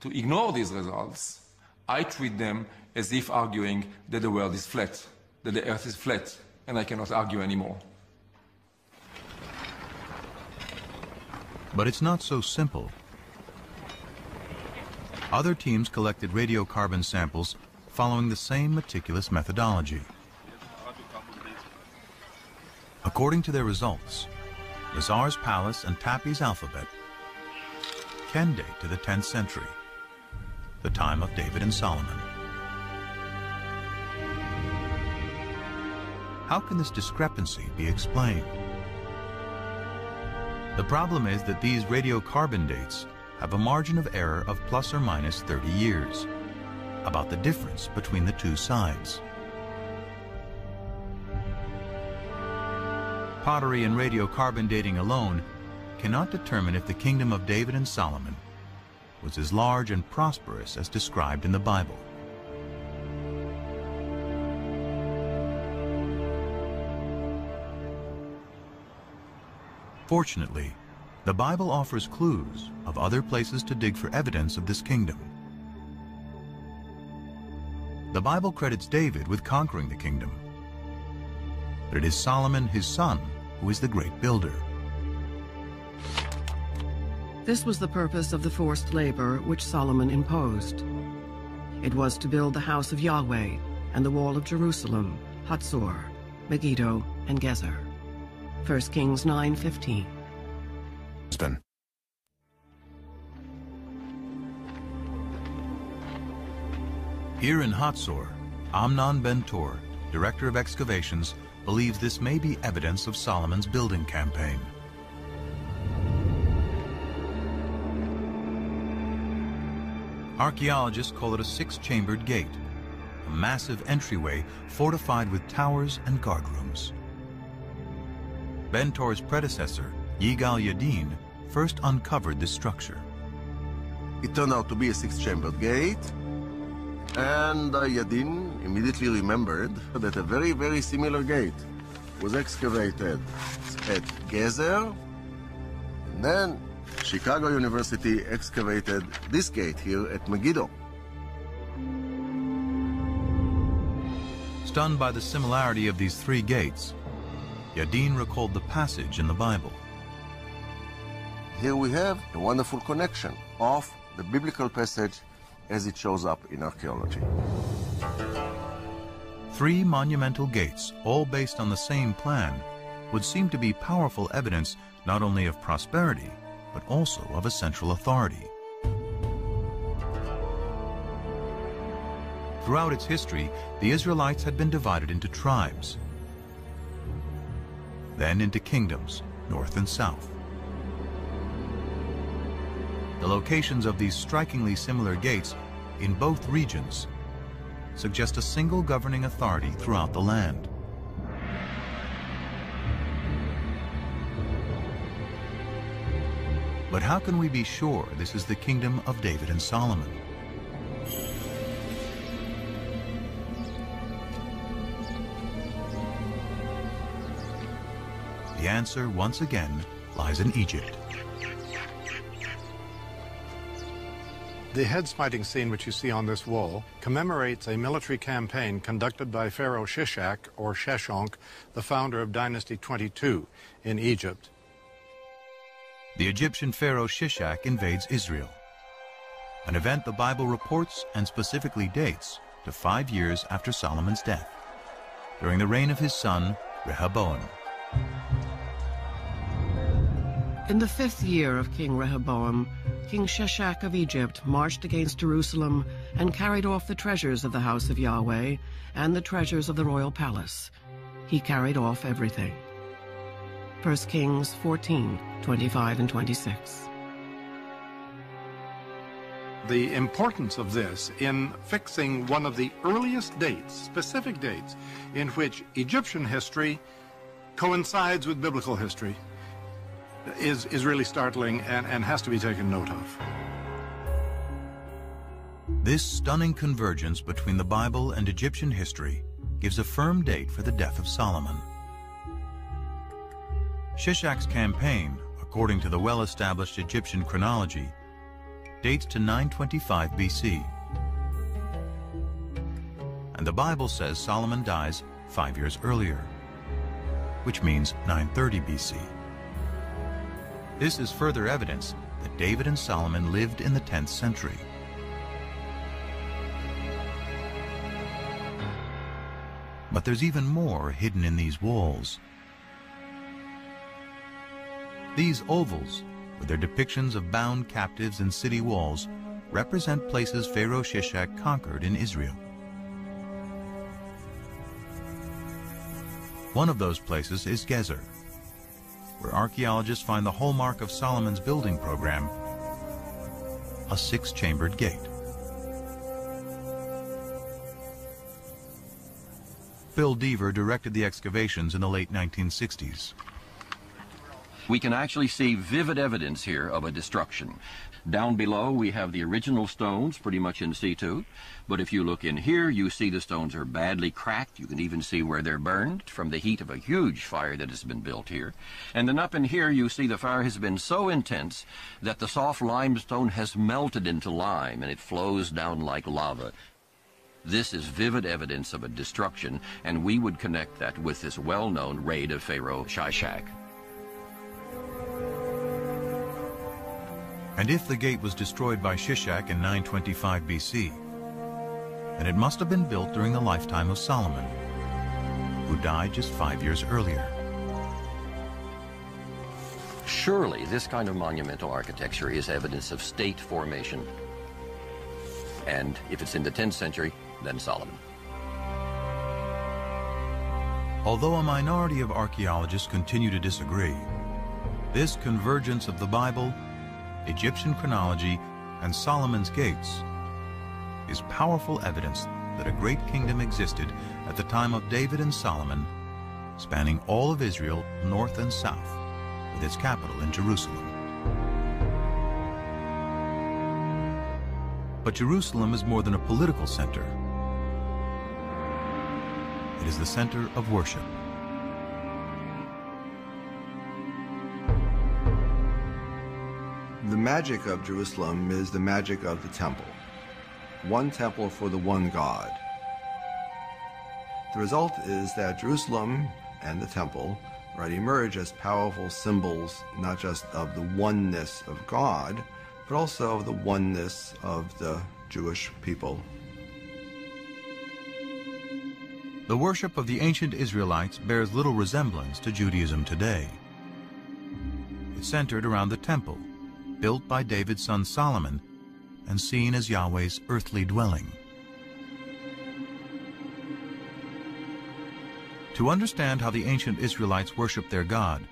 R: to ignore these results, I treat them as if arguing that the world is flat, that the earth is flat, and I cannot argue anymore.
A: But it's not so simple. Other teams collected radiocarbon samples following the same meticulous methodology. According to their results, Mazar's Palace and Tappy's alphabet can date to the 10th century, the time of David and Solomon. How can this discrepancy be explained? The problem is that these radiocarbon dates have a margin of error of plus or minus 30 years, about the difference between the two sides. Pottery and radiocarbon dating alone cannot determine if the kingdom of David and Solomon was as large and prosperous as described in the Bible. Fortunately, The Bible offers clues of other places to dig for evidence of this kingdom. The Bible credits David with conquering the kingdom, but it is Solomon, his son, who is the great builder.
E: This was the purpose of the forced labor which Solomon imposed. It was to build the house of Yahweh and the wall of Jerusalem, Hatzor, Megiddo, and Gezer. 1 Kings 9:15.
A: Here in Hatzor, Amnon Ben-Tor, director of excavations, believes this may be evidence of Solomon's building campaign. Archaeologists call it a six-chambered gate, a massive entryway fortified with towers and guard rooms. Ben-Tor's predecessor, Yigal Yadin, first uncovered this structure.
O: It turned out to be a six-chambered gate, and Yadin immediately remembered that a very, very similar gate was excavated at Gezer, and then Chicago University excavated this gate here at Megiddo.
A: Stunned by the similarity of these three gates, Yadin recalled the passage in the Bible.
O: Here we have a wonderful connection of the biblical passage as it shows up in archaeology.
A: Three monumental gates, all based on the same plan, would seem to be powerful evidence not only of prosperity, but also of a central authority. Throughout its history, the Israelites had been divided into tribes, then into kingdoms, north and south. The locations of these strikingly similar gates in both regions suggest a single governing authority throughout the land. But how can we be sure this is the kingdom of David and Solomon? The answer, once again, lies in Egypt.
B: The head-smiting scene which you see on this wall commemorates a military campaign conducted by Pharaoh Shishak, or Sheshonq, the founder of Dynasty 22 in Egypt.
A: The Egyptian pharaoh Shishak invades Israel, an event the Bible reports and specifically dates to 5 years after Solomon's death, during the reign of his son Rehoboam.
E: In the 5th year of King Rehoboam, King Shishak of Egypt marched against Jerusalem and carried off the treasures of the house of Yahweh and the treasures of the royal palace. He carried off everything. 1 Kings 14:25 and 26.
B: The importance of this in fixing one of the earliest dates, specific dates, in which Egyptian history coincides with biblical history is really startling and has to be taken note of.
A: This stunning convergence between the Bible and Egyptian history gives a firm date for the death of Solomon. Shishak's campaign, according to the well-established Egyptian chronology, dates to 925 BC. And the Bible says Solomon dies 5 years earlier, which means 930 BC. This is further evidence that David and Solomon lived in the 10th century. But there's even more hidden in these walls. These ovals, with their depictions of bound captives and city walls, represent places Pharaoh Shishak conquered in Israel. One of those places is Gezer, where archaeologists find the hallmark of Solomon's building program, a 6-chambered gate. Phil Deaver directed the excavations in the late 1960s.
C: We can actually see vivid evidence here of a destruction. Down below we have the original stones pretty much in situ, but if you look in here you see the stones are badly cracked. You can even see where they're burned from the heat of a huge fire that has been built here. And then up in here you see the fire has been so intense that the soft limestone has melted into lime and it flows down like lava. This is vivid evidence of a destruction, and we would connect that with this well-known raid of Pharaoh Shishak.
A: And if the gate was destroyed by Shishak in 925 BC, then it must have been built during the lifetime of Solomon, who died just 5 years earlier.
C: Surely this kind of monumental architecture is evidence of state formation. And if it's in the 10th century, then Solomon.
A: Although a minority of archaeologists continue to disagree, this convergence of the Bible, Egyptian chronology, and Solomon's gates is powerful evidence that a great kingdom existed at the time of David and Solomon, spanning all of Israel, north and south, with its capital in Jerusalem. But Jerusalem is more than a political center. It is the center of worship.
J: The magic of Jerusalem is the magic of the temple. One temple for the one God. The result is that Jerusalem and the temple emerge as powerful symbols not just of the oneness of God, but also of the oneness of the Jewish people.
A: The worship of the ancient Israelites bears little resemblance to Judaism today. It centered around the temple, built by David's son Solomon, and seen as Yahweh's earthly dwelling. To understand how the ancient Israelites worshiped their God,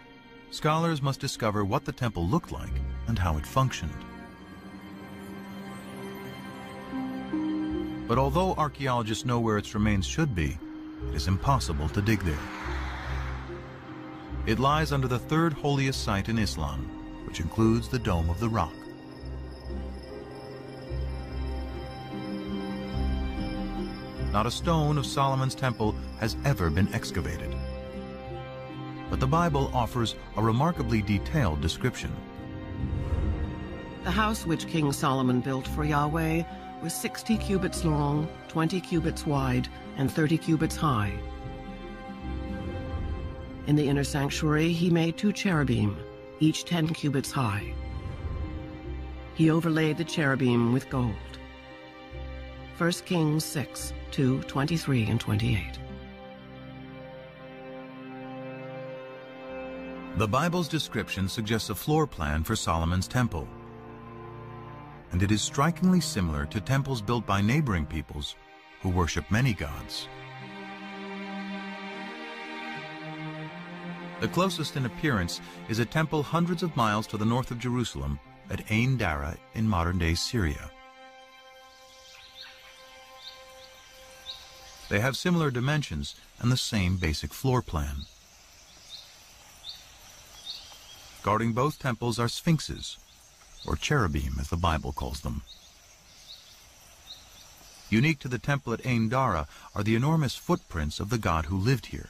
A: scholars must discover what the temple looked like and how it functioned. But although archaeologists know where its remains should be, it is impossible to dig there. It lies under the third holiest site in Islam, which includes the Dome of the Rock. Not a stone of Solomon's temple has ever been excavated. But the Bible offers a remarkably detailed description.
E: The house which King Solomon built for Yahweh was 60 cubits long, 20 cubits wide, and 30 cubits high. In the inner sanctuary, he made 2 cherubim, each 10 cubits high. He overlaid the cherubim with gold. 1 Kings 6, 2, 23 and 28.
A: The Bible's description suggests a floor plan for Solomon's temple, and it is strikingly similar to temples built by neighboring peoples who worship many gods. The closest in appearance is a temple hundreds of miles to the north of Jerusalem at Ain Dara in modern-day Syria. They have similar dimensions and the same basic floor plan. Guarding both temples are sphinxes, or cherubim as the Bible calls them. Unique to the temple at Ain Dara are the enormous footprints of the God who lived here.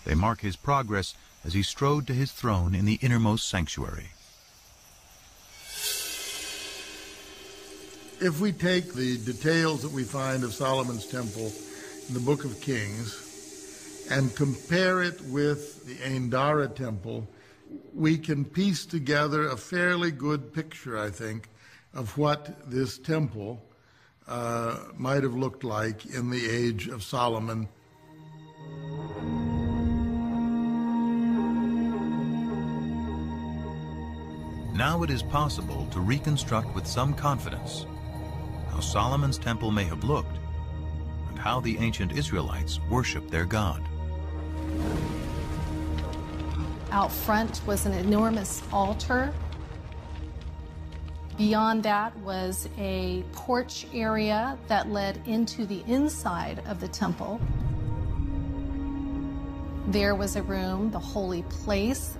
A: They mark his progress as he strode to his throne in the innermost sanctuary.
L: If we take the details that we find of Solomon's temple in the Book of Kings and compare it with the Ain Dara temple, we can piece together a fairly good picture, I think, of what this temple might have looked like in the age of Solomon.
A: Now it is possible to reconstruct with some confidence how Solomon's temple may have looked and how the ancient Israelites worshiped their God.
F: Out front was an enormous altar. Beyond that was a porch area that led into the inside of the temple. There was a room, the holy place,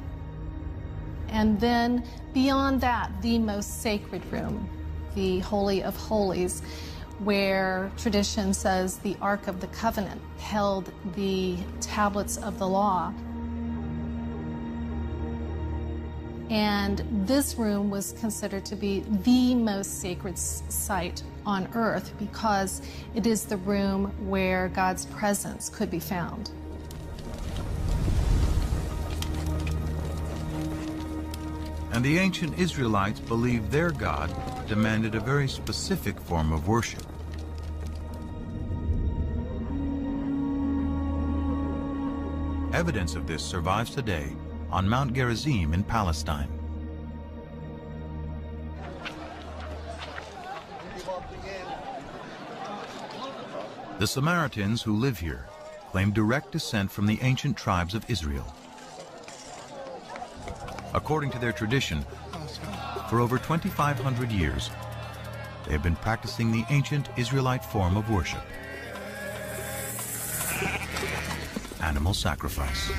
F: And then beyond that, the most sacred room, the Holy of Holies, where tradition says the Ark of the Covenant held the tablets of the law. And this room was considered to be the most sacred site on earth because it is the room where God's presence could be found.
A: And the ancient Israelites believed their God demanded a very specific form of worship. Evidence of this survives today on Mount Gerizim in Palestine. The Samaritans who live here claim direct descent from the ancient tribes of Israel. According to their tradition, for over 2,500 years, they have been practicing the ancient Israelite form of worship: animal sacrifice.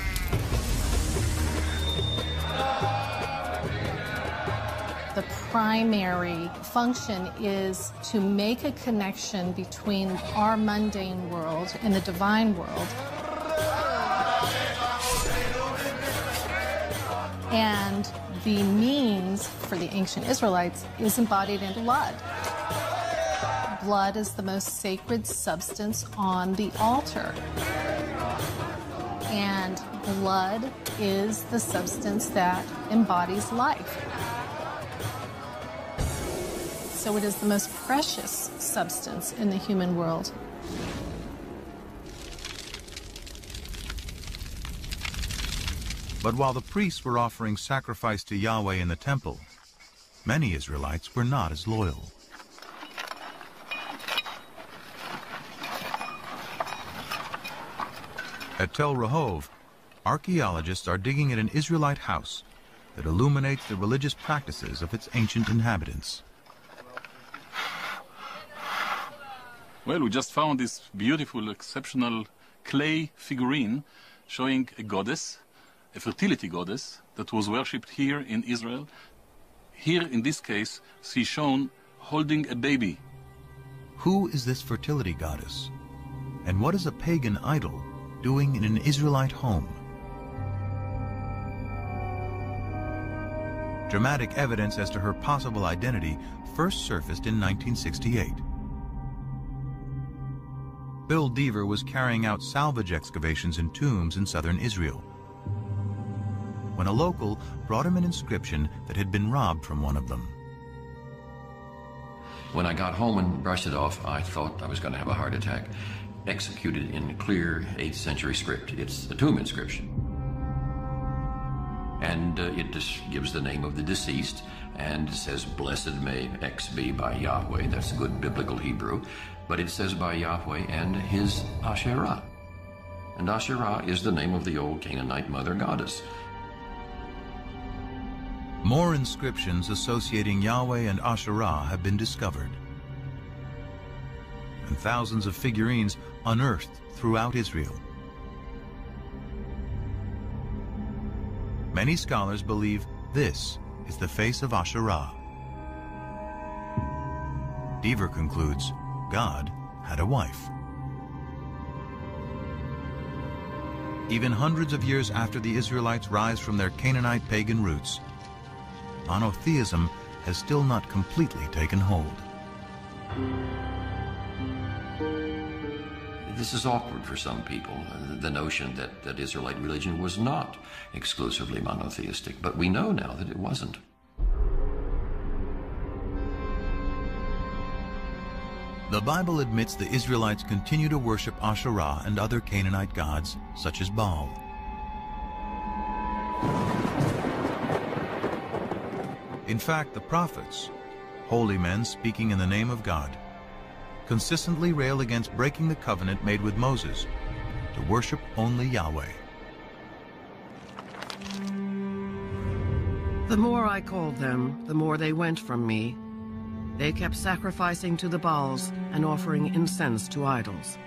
F: The primary function is to make a connection between our mundane world and the divine world. And the means for the ancient Israelites is embodied in blood. Blood is the most sacred substance on the altar. And blood is the substance that embodies life. So it is the most precious substance in the human world.
A: But while the priests were offering sacrifice to Yahweh in the temple, many Israelites were not as loyal. At Tel Rehov, archaeologists are digging at an Israelite house that illuminates the religious practices of its ancient inhabitants.
P: Well, we just found this beautiful, exceptional clay figurine showing a goddess, a fertility goddess, that was worshipped here in Israel. Here, in this case, she's shown holding a baby.
A: Who is this fertility goddess? And what is a pagan idol doing in an Israelite home? Dramatic evidence as to her possible identity first surfaced in 1968. Bill Deaver was carrying out salvage excavations in tombs in southern Israel when a local brought him an inscription that had been robbed from one of them.
C: When I got home and brushed it off, I thought I was going to have a heart attack. Executed in clear 8th century script. It's a tomb inscription. And it just gives the name of the deceased, and it says, "Blessed may X be by Yahweh." That's good biblical Hebrew. But it says by Yahweh and his Asherah. And Asherah is the name of the old Canaanite mother goddess.
A: More inscriptions associating Yahweh and Asherah have been discovered, and thousands of figurines unearthed throughout Israel. Many scholars believe this is the face of Asherah. Deaver concludes God had a wife. Even hundreds of years after the Israelites rise from their Canaanite pagan roots, monotheism has still not completely taken hold.
C: This is awkward for some people, the notion that Israelite religion was not exclusively monotheistic, but we know now that it wasn't.
A: The Bible admits the Israelites continue to worship Asherah and other Canaanite gods, such as Baal. In fact, the prophets, holy men speaking in the name of God, consistently rail against breaking the covenant made with Moses to worship only Yahweh.
E: The more I called them, the more they went from me. They kept sacrificing to the Baals and offering incense to idols.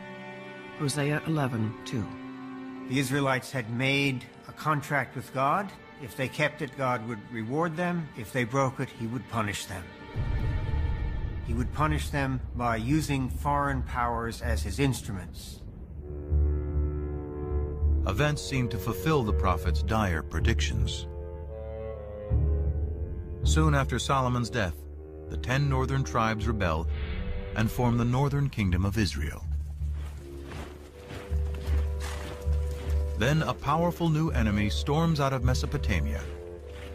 E: Hosea 11:2.
H: The Israelites had made a contract with God If they kept it, God would reward them. If they broke it, he would punish them. He would punish them by using foreign powers as his instruments.
A: Events seemed to fulfill the prophet's dire predictions. Soon after Solomon's death, the 10 northern tribes rebelled and formed the northern kingdom of Israel. Then a powerful new enemy storms out of Mesopotamia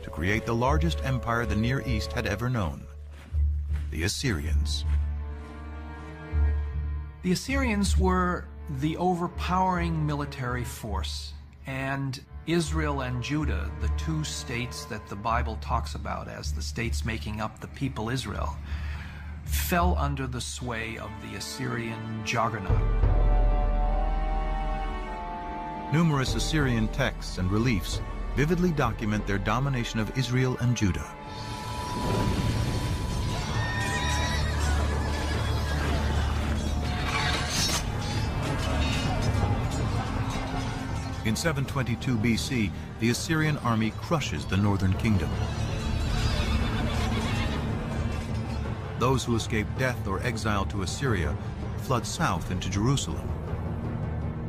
A: to create the largest empire the Near East had ever known, the Assyrians.
D: The Assyrians were the overpowering military force, and Israel and Judah, the two states that the Bible talks about as the states making up the people Israel, fell under the sway of the Assyrian juggernaut.
A: Numerous Assyrian texts and reliefs vividly document their domination of Israel and Judah. In 722 BC, the Assyrian army crushes the northern kingdom. Those who escape death or exile to Assyria flood south into Jerusalem,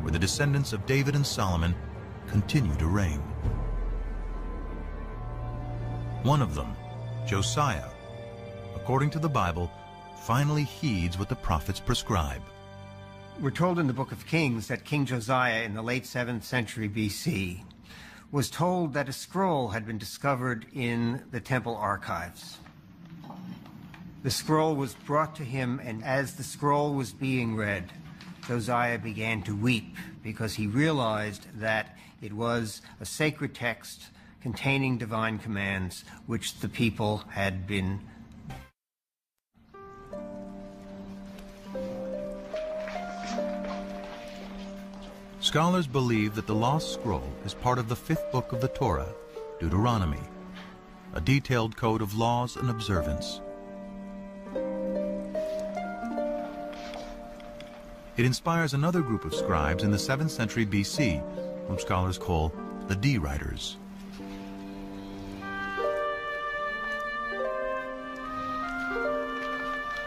A: where the descendants of David and Solomon continue to reign. One of them, Josiah, according to the Bible, finally heeds what the prophets prescribe.
H: We're told in the book of Kings that King Josiah in the late 7th century BC was told that a scroll had been discovered in the temple archives. The scroll was brought to him, and as the scroll was being read, Josiah began to weep because he realized that it was a sacred text containing divine commands which the people had been.
A: Scholars believe that the lost scroll is part of the 5th book of the Torah, Deuteronomy, a detailed code of laws and observance. It inspires another group of scribes in the 7th century BC, whom scholars call the D-writers.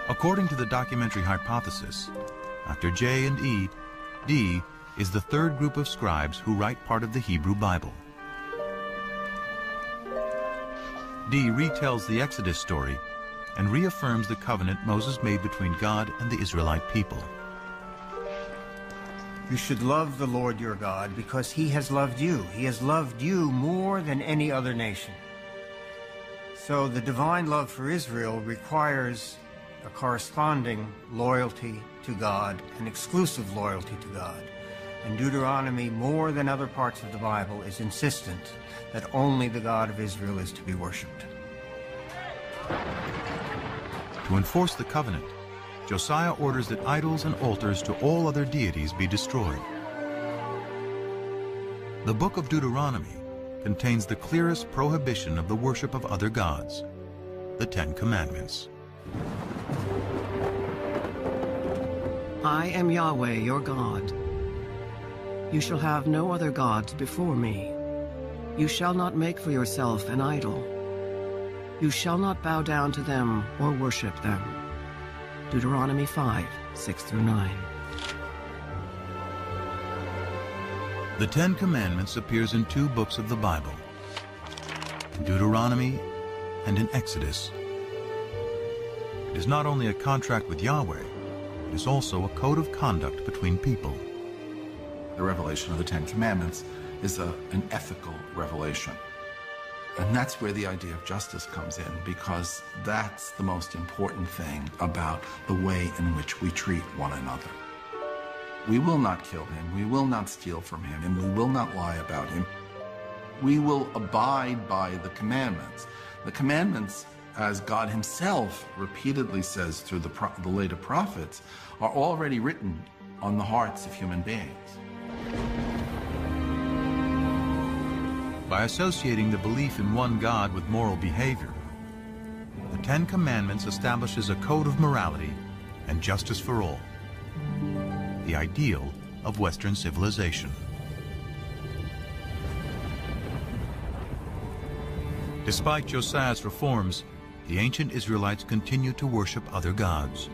A: According to the documentary hypothesis, after J and E, D is the 3rd group of scribes who write part of the Hebrew Bible. D retells the Exodus story and reaffirms the covenant Moses made between God and the Israelite people.
H: You should love the Lord your God because he has loved you. He has loved you more than any other nation. So the divine love for Israel requires a corresponding loyalty to God, an exclusive loyalty to God. And Deuteronomy, more than other parts of the Bible, is insistent that only the God of Israel is to be worshipped.
A: To enforce the covenant, Josiah orders that idols and altars to all other deities be destroyed. The book of Deuteronomy contains the clearest prohibition of the worship of other gods, the 10 Commandments.
E: I am Yahweh, your God. You shall have no other gods before me. You shall not make for yourself an idol. You shall not bow down to them or worship them. Deuteronomy 5, 6 through 9.
A: The 10 Commandments appears in 2 books of the Bible, in Deuteronomy and in Exodus. It is not only a contract with Yahweh, it is also a code of conduct between people.
Q: The revelation of the 10 Commandments is an ethical revelation. And that's where the idea of justice comes in, because that's the most important thing about the way in which we treat one another. We will not kill him, we will not steal from him, and we will not lie about him. We will abide by the commandments. The commandments, as God himself repeatedly says through the later prophets, are already written on the hearts of human beings.
A: By associating the belief in one God with moral behavior, the 10 Commandments establishes a code of morality and justice for all, the ideal of Western civilization. Despite Josiah's reforms, the ancient Israelites continued to worship other gods.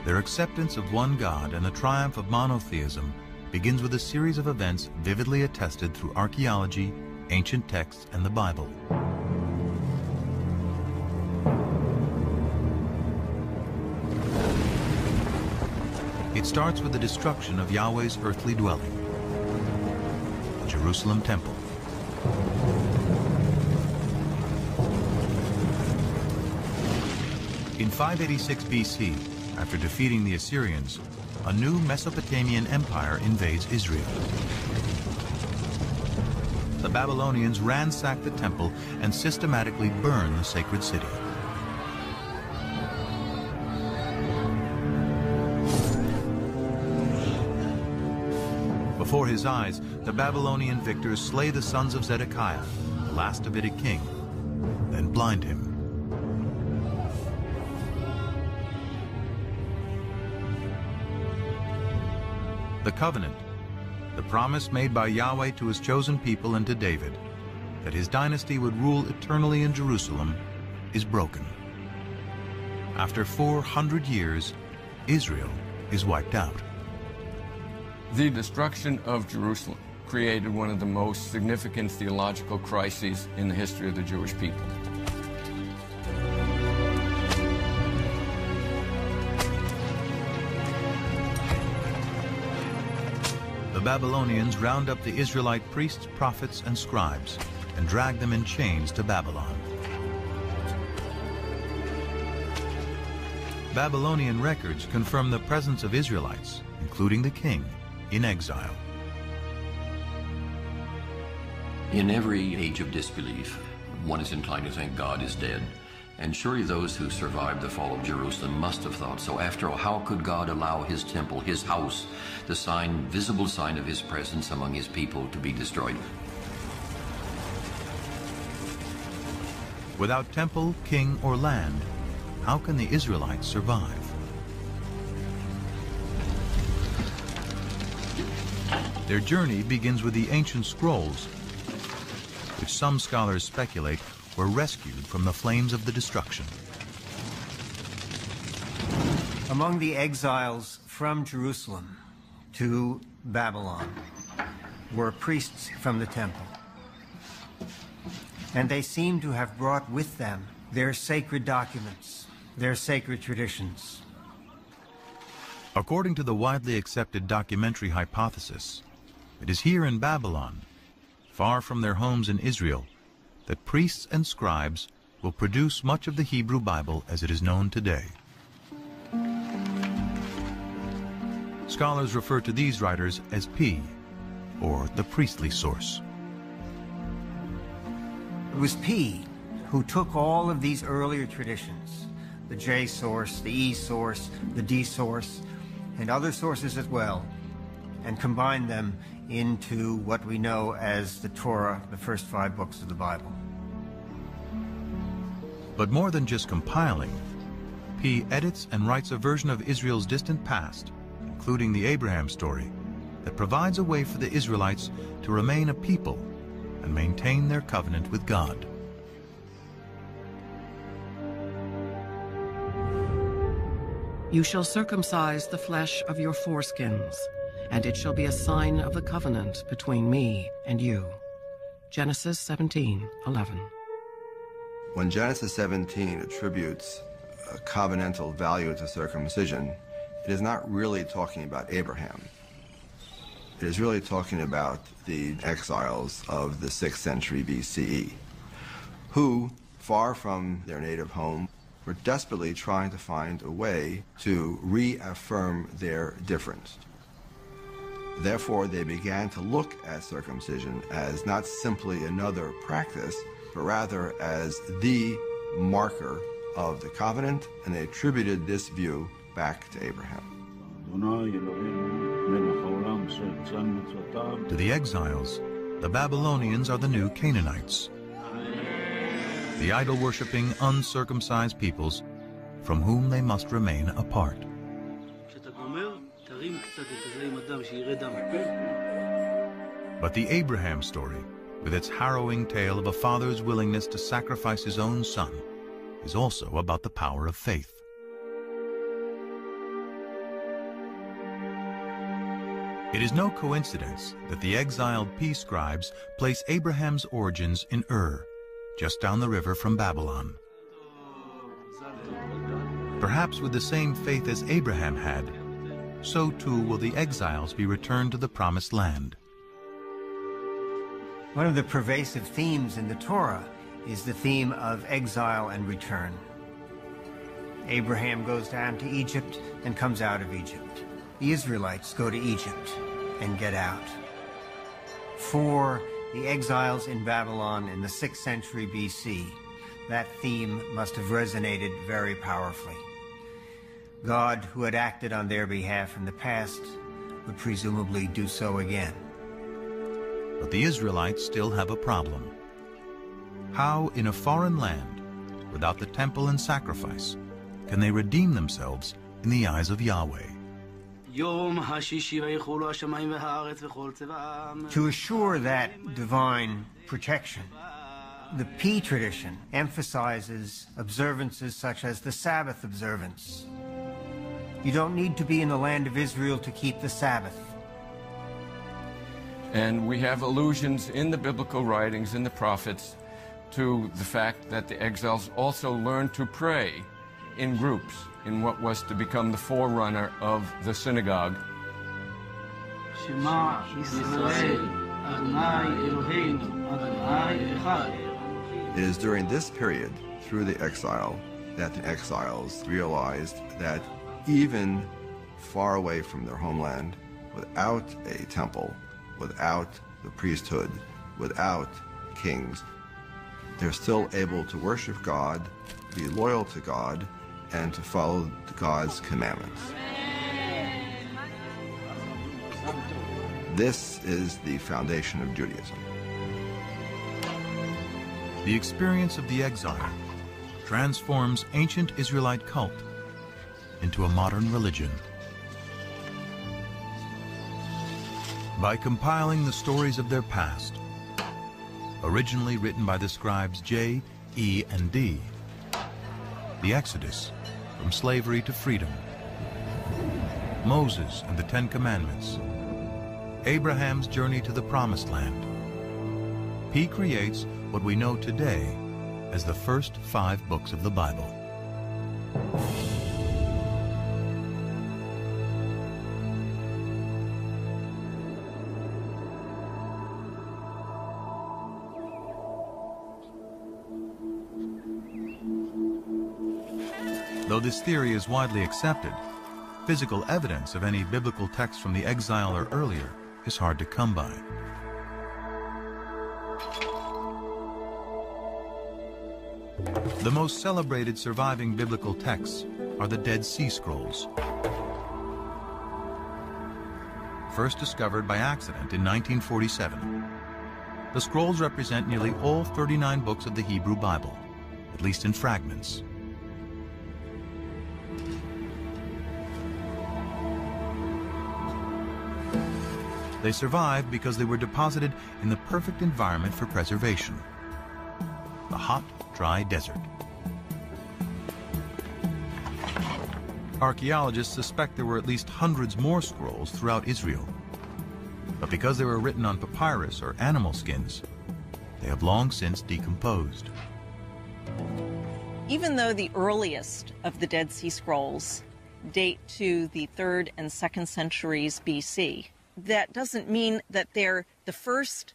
A: Their acceptance of one God and the triumph of monotheism begins with a series of events vividly attested through archaeology, ancient texts, and the Bible. It starts with the destruction of Yahweh's earthly dwelling, the Jerusalem temple. In 586 BC, after defeating the Assyrians, a new Mesopotamian empire invades Israel. The Babylonians ransack the temple and systematically burn the sacred city. Before his eyes, the Babylonian victors slay the sons of Zedekiah, the last Davidic king, then blind him. The covenant, the promise made by Yahweh to his chosen people and to David, that his dynasty would rule eternally in Jerusalem, is broken. After 400 years, Israel is wiped out.
S: The destruction of Jerusalem created one of the most significant theological crises in the history of the Jewish people.
A: The Babylonians round up the Israelite priests, prophets, and scribes and drag them in chains to Babylon. Babylonian records confirm the presence of Israelites, including the king, in exile.
C: In every age of disbelief, one is inclined to think God is dead. And surely those who survived the fall of Jerusalem must have thought so. After all, how could God allow his temple, his house, the visible sign of his presence among his people, to be destroyed?
A: Without temple, king, or land, how can the Israelites survive? Their journey begins with the ancient scrolls, which some scholars speculate were rescued from the flames of the destruction.
H: Among the exiles from Jerusalem to Babylon were priests from the temple. And they seem to have brought with them their sacred documents, their sacred traditions.
A: According to the widely accepted documentary hypothesis, it is here in Babylon, far from their homes in Israel, that priests and scribes will produce much of the Hebrew Bible as it is known today. Scholars refer to these writers as P, or the priestly source.
H: It was P who took all of these earlier traditions, the J source, the E source, the D source, and other sources as well, and combined them into what we know as the Torah, the first 5 books of the Bible.
A: But more than just compiling, P edits and writes a version of Israel's distant past, including the Abraham story, that provides a way for the Israelites to remain a people and maintain their covenant with God.
E: You shall circumcise the flesh of your foreskins, and it shall be a sign of the covenant between me and you. Genesis 17:11.
J: When Genesis 17 attributes a covenantal value to circumcision, it is not really talking about Abraham. It is really talking about the exiles of the 6th century BCE, who, far from their native home, were desperately trying to find a way to reaffirm their difference. Therefore, they began to look at circumcision as not simply another practice, but rather as the marker of the covenant, and they attributed this view back to Abraham.
A: To the exiles, the Babylonians are the new Canaanites, the idol-worshipping, uncircumcised peoples from whom they must remain apart. But the Abraham story, with its harrowing tale of a father's willingness to sacrifice his own son, is also about the power of faith. It is no coincidence that the exiled P scribes place Abraham's origins in Ur, just down the river from Babylon. Perhaps with the same faith as Abraham had, so too will the exiles be returned to the Promised Land.
H: One of the pervasive themes in the Torah is the theme of exile and return. Abraham goes down to Egypt and comes out of Egypt. The Israelites go to Egypt and get out. For the exiles in Babylon in the 6th century BC, that theme must have resonated very powerfully. God, who had acted on their behalf in the past, would presumably do so again.
A: But the Israelites still have a problem. How, in a foreign land, without the temple and sacrifice, can they redeem themselves in the eyes of Yahweh?
H: To assure that divine protection, the P tradition emphasizes observances such as the Sabbath observance. You don't need to be in the land of Israel to keep the Sabbath.
S: And we have allusions in the biblical writings, in the prophets, to the fact that the exiles also learned to pray in groups in what was to become the forerunner of the synagogue.
M: Shema Yisrael, Adonai Eloheinu, Adonai Echad.
J: It is during this period, through the exile, that the exiles realized that even far away from their homeland, without a temple, without the priesthood, without kings, they're still able to worship God, be loyal to God, and to follow God's commandments. This is the foundation of Judaism.
A: The experience of the exile transforms ancient Israelite cult into a modern religion. By compiling the stories of their past, originally written by the scribes J, E, and D, the Exodus from slavery to freedom, Moses and the Ten Commandments, Abraham's journey to the Promised Land, P creates what we know today as the first 5 books of the Bible. Though this theory is widely accepted, physical evidence of any biblical text from the exile or earlier is hard to come by. The most celebrated surviving biblical texts are the Dead Sea Scrolls. First discovered by accident in 1947, the scrolls represent nearly all 39 books of the Hebrew Bible, at least in fragments. They survived because they were deposited in the perfect environment for preservation: the hot, dry desert. Archaeologists suspect there were at least hundreds more scrolls throughout Israel. But because they were written on papyrus or animal skins, they have long since decomposed.
T: Even though the earliest of the Dead Sea Scrolls date to the 3rd and 2nd centuries BC, that doesn't mean that they're the first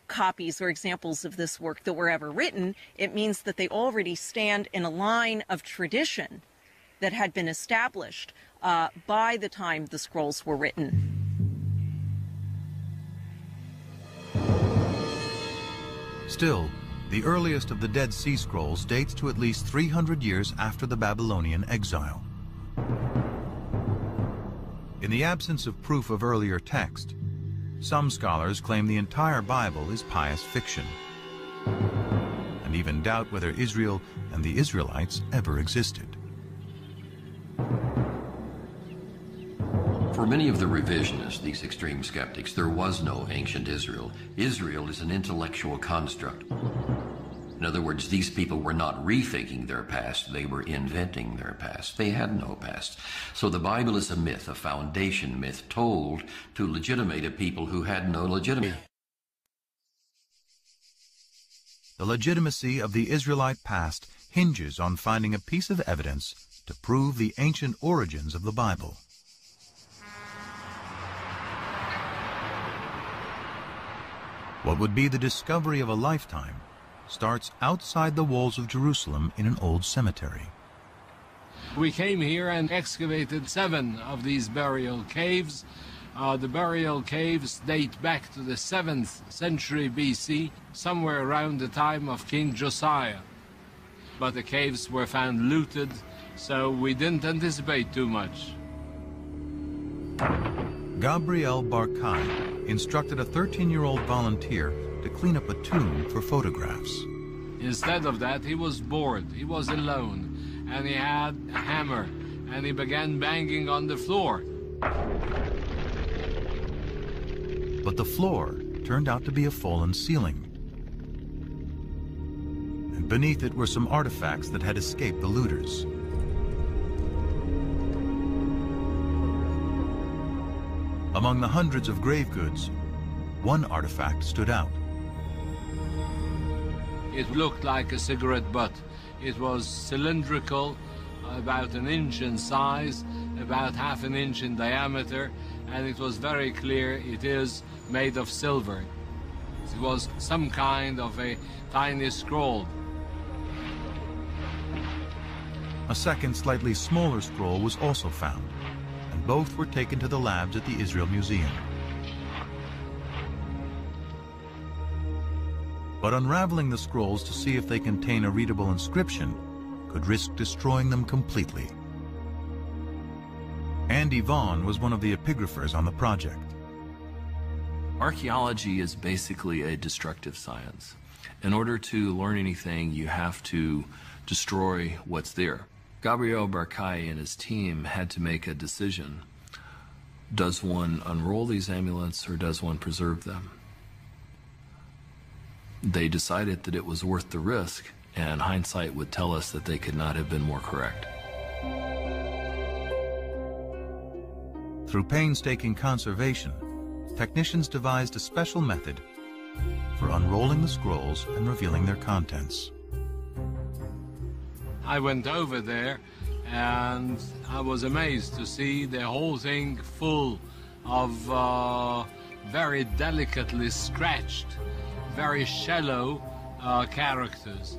T: copies or examples of this work that were ever written. It means that they already stand in a line of tradition that had been established by the time the scrolls were written.
A: Still, the earliest of the Dead Sea Scrolls dates to at least 300 years after the Babylonian exile. In the absence of proof of earlier text, some scholars claim the entire Bible is pious fiction, and even doubt whether Israel and the Israelites ever existed.
C: For many of the revisionists, these extreme skeptics, there was no ancient Israel. Israel is an intellectual construct. In other words, these people were not rethinking their past, they were inventing their past. They had no past. So the Bible is a myth, a foundation myth, told to legitimate a people who had no legitimacy.
A: The legitimacy of the Israelite past hinges on finding a piece of evidence to prove the ancient origins of the Bible. What would be the discovery of a lifetime starts outside the walls of Jerusalem in an old cemetery.
S: We came here and excavated 7 of these burial caves. The burial caves date back to the 7th century BC, somewhere around the time of King Josiah. But the caves were found looted, so we didn't anticipate too much.
A: Gabriel Barkai instructed a 13-year-old volunteer to clean up a tomb for photographs.
S: Instead of that, he was bored, he was alone, and he had a hammer, and he began banging on the floor.
A: But the floor turned out to be a fallen ceiling. And beneath it were some artifacts that had escaped the looters. Among the hundreds of grave goods, one artifact stood out.
S: It looked like a cigarette butt. It was cylindrical, about 1 inch in size, about ½ an inch in diameter, and it was very clear it is made of silver. It was some kind of a tiny scroll.
A: A second, slightly smaller scroll was also found, and both were taken to the labs at the Israel Museum. But unraveling the scrolls to see if they contain a readable inscription could risk destroying them completely. Andy Vaughn was one of the epigraphers on the project.
N: Archaeology is basically a destructive science. In order to learn anything, you have to destroy what's there. Gabriel Barkai and his team had to make a decision. Does one unroll these amulets or does one preserve them? They decided that it was worth the risk, and hindsight would tell us that they could not have been more correct.
A: Through painstaking conservation, technicians devised a special method for unrolling the scrolls and revealing their contents.
S: I went over there and I was amazed to see the whole thing full of very delicately scratched, very shallow characters.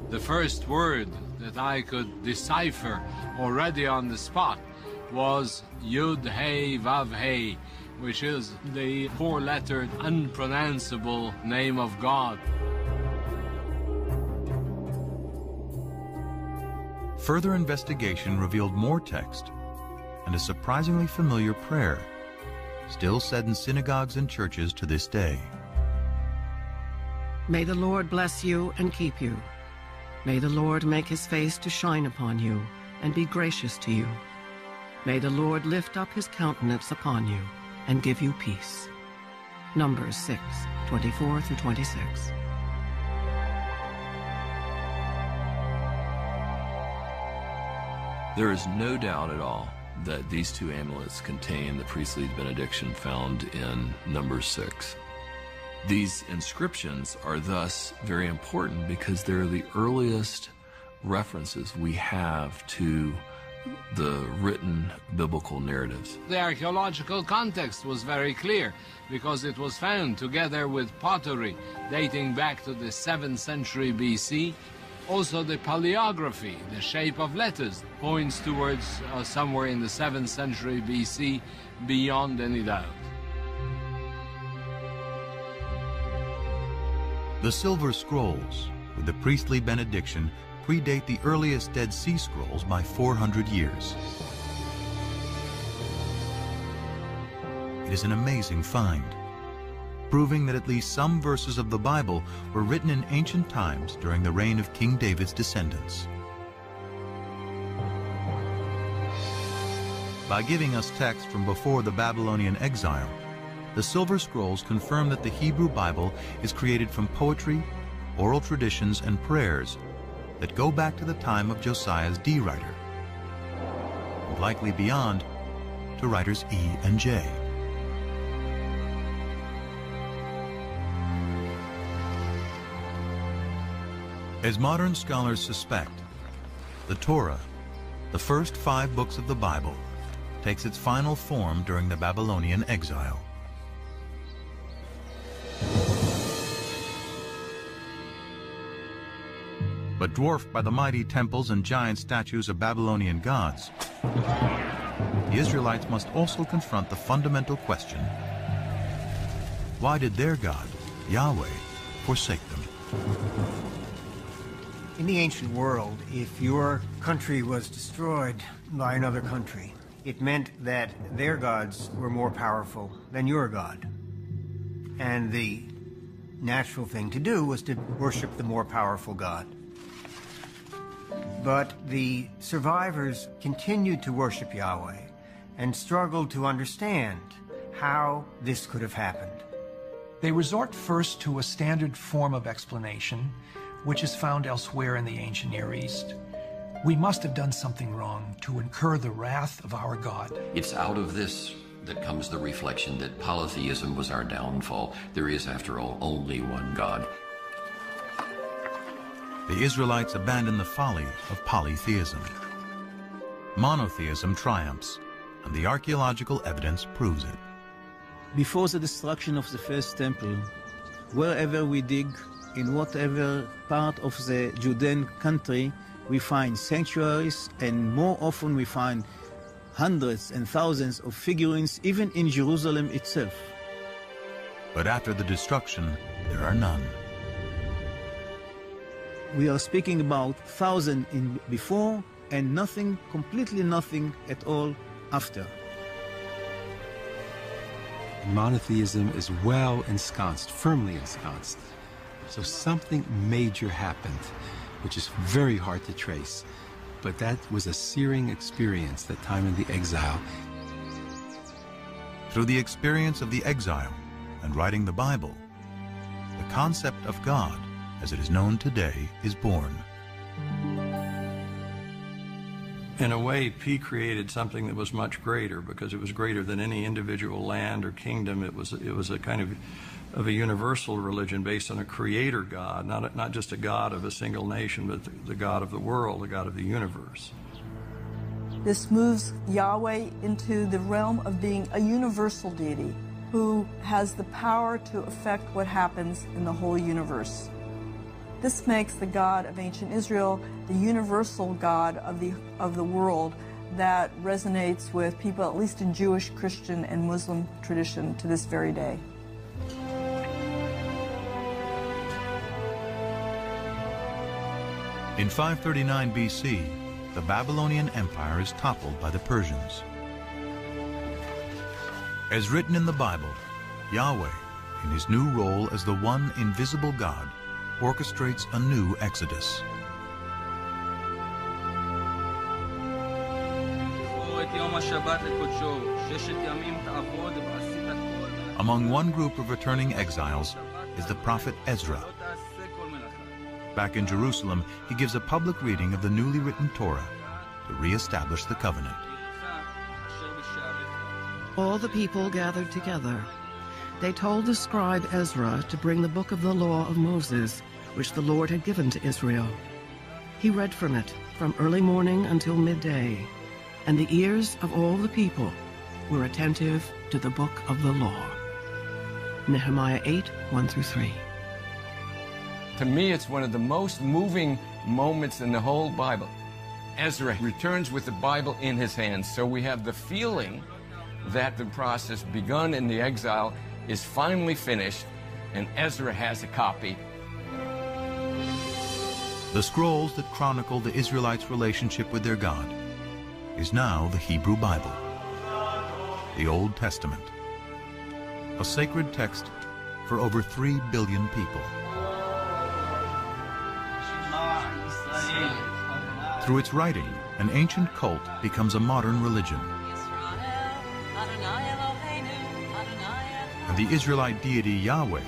S: The first word that I could decipher already on the spot was Yud Hey Vav Hey, which is the 4-lettered, unpronounceable name of God.
A: Further investigation revealed more text and a surprisingly familiar prayer, still said in synagogues and churches to this day.
E: May the Lord bless you and keep you. May the Lord make his face to shine upon you and be gracious to you. May the Lord lift up his countenance upon you and give you peace. Numbers 6:24-26.
N: There is no doubt at all that these 2 amulets contain the priestly benediction found in Numbers 6. These inscriptions are thus very important because they're the earliest references we have to the written biblical narratives.
S: The archaeological context was very clear because it was found together with pottery dating back to the 7th century BC. Also the paleography, the shape of letters, points towards somewhere in the 7th century BC beyond any doubt.
A: The silver scrolls with the priestly benediction predate the earliest Dead Sea Scrolls by 400 years. It is an amazing find, proving that at least some verses of the Bible were written in ancient times during the reign of King David's descendants. By giving us text from before the Babylonian exile, the Silver Scrolls confirm that the Hebrew Bible is created from poetry, oral traditions, and prayers that go back to the time of Josiah's D writer, and likely beyond to writers E and J. As modern scholars suspect, the Torah, the first 5 books of the Bible, takes its final form during the Babylonian exile. But dwarfed by the mighty temples and giant statues of Babylonian gods, the Israelites must also confront the fundamental question: why did their God, Yahweh, forsake them?
H: In the ancient world, if your country was destroyed by another country, it meant that their gods were more powerful than your God. And the natural thing to do was to worship the more powerful God. But the survivors continued to worship Yahweh and struggled to understand how this could have happened.
D: They resort first to a standard form of explanation, which is found elsewhere in the ancient Near East. We must have done something wrong to incur the wrath of our God.
C: It's out of this that comes the reflection that polytheism was our downfall. There is, after all, only one God.
A: The Israelites abandon the folly of polytheism. Monotheism triumphs, and the archaeological evidence proves it.
I: Before the destruction of the first temple, wherever we dig, in whatever part of the Judean country, we find sanctuaries, and more often we find hundreds and thousands of figurines, even in Jerusalem itself.
A: But after the destruction, there are none.
I: We are speaking about 1,000 in before, and nothing, completely nothing at all after.
U: Monotheism is well ensconced, firmly ensconced. So something major happened, which is very hard to trace. But that was a searing experience, that time in the exile.
A: Through the experience of the exile and writing the Bible, the concept of God, as it is known today, is born.
K: In a way, P created something that was much greater, because it was greater than any individual land or kingdom. It was a kind of a universal religion based on a creator God, not just a God of a single nation, but the God of the world, the God of the universe.
W: This moves Yahweh into the realm of being a universal deity who has the power to affect what happens in the whole universe. This makes the God of ancient Israel the universal God of the world that resonates with people, at least in Jewish, Christian, and Muslim tradition to this very day.
A: In 539 BC, the Babylonian Empire is toppled by the Persians. As written in the Bible, Yahweh, in his new role as the one invisible God, orchestrates a new exodus. Among one group of returning exiles is the prophet Ezra. Back in Jerusalem, he gives a public reading of the newly written Torah to re-establish the covenant.
E: All the people gathered together. They told the scribe Ezra to bring the book of the law of Moses, which the Lord had given to Israel. He read from it from early morning until midday, and the ears of all the people were attentive to the book of the law. Nehemiah 8, 1-3.
S: To me, it's one of the most moving moments in the whole Bible. Ezra returns with the Bible in his hands, so we have the feeling that the process begun in the exile is finally finished, and Ezra has a copy.
A: The scrolls that chronicle the Israelites' relationship with their God is now the Hebrew Bible, the Old Testament, a sacred text for over 3 billion people. Through its writing, an ancient cult becomes a modern religion, And the Israelite deity Yahweh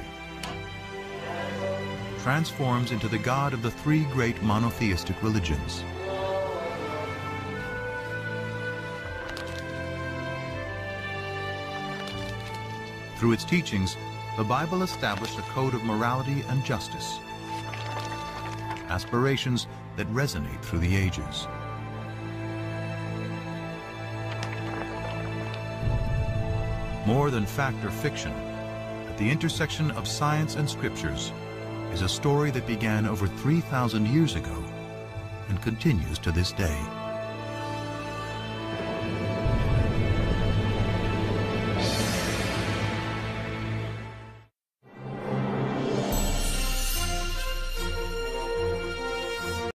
A: transforms into the God of the three great monotheistic religions. Through its teachings, the Bible established a code of morality and justice, aspirations that resonate through the ages. More than fact or fiction, at the intersection of science and scriptures is a story that began over 3,000 years ago and continues to this day.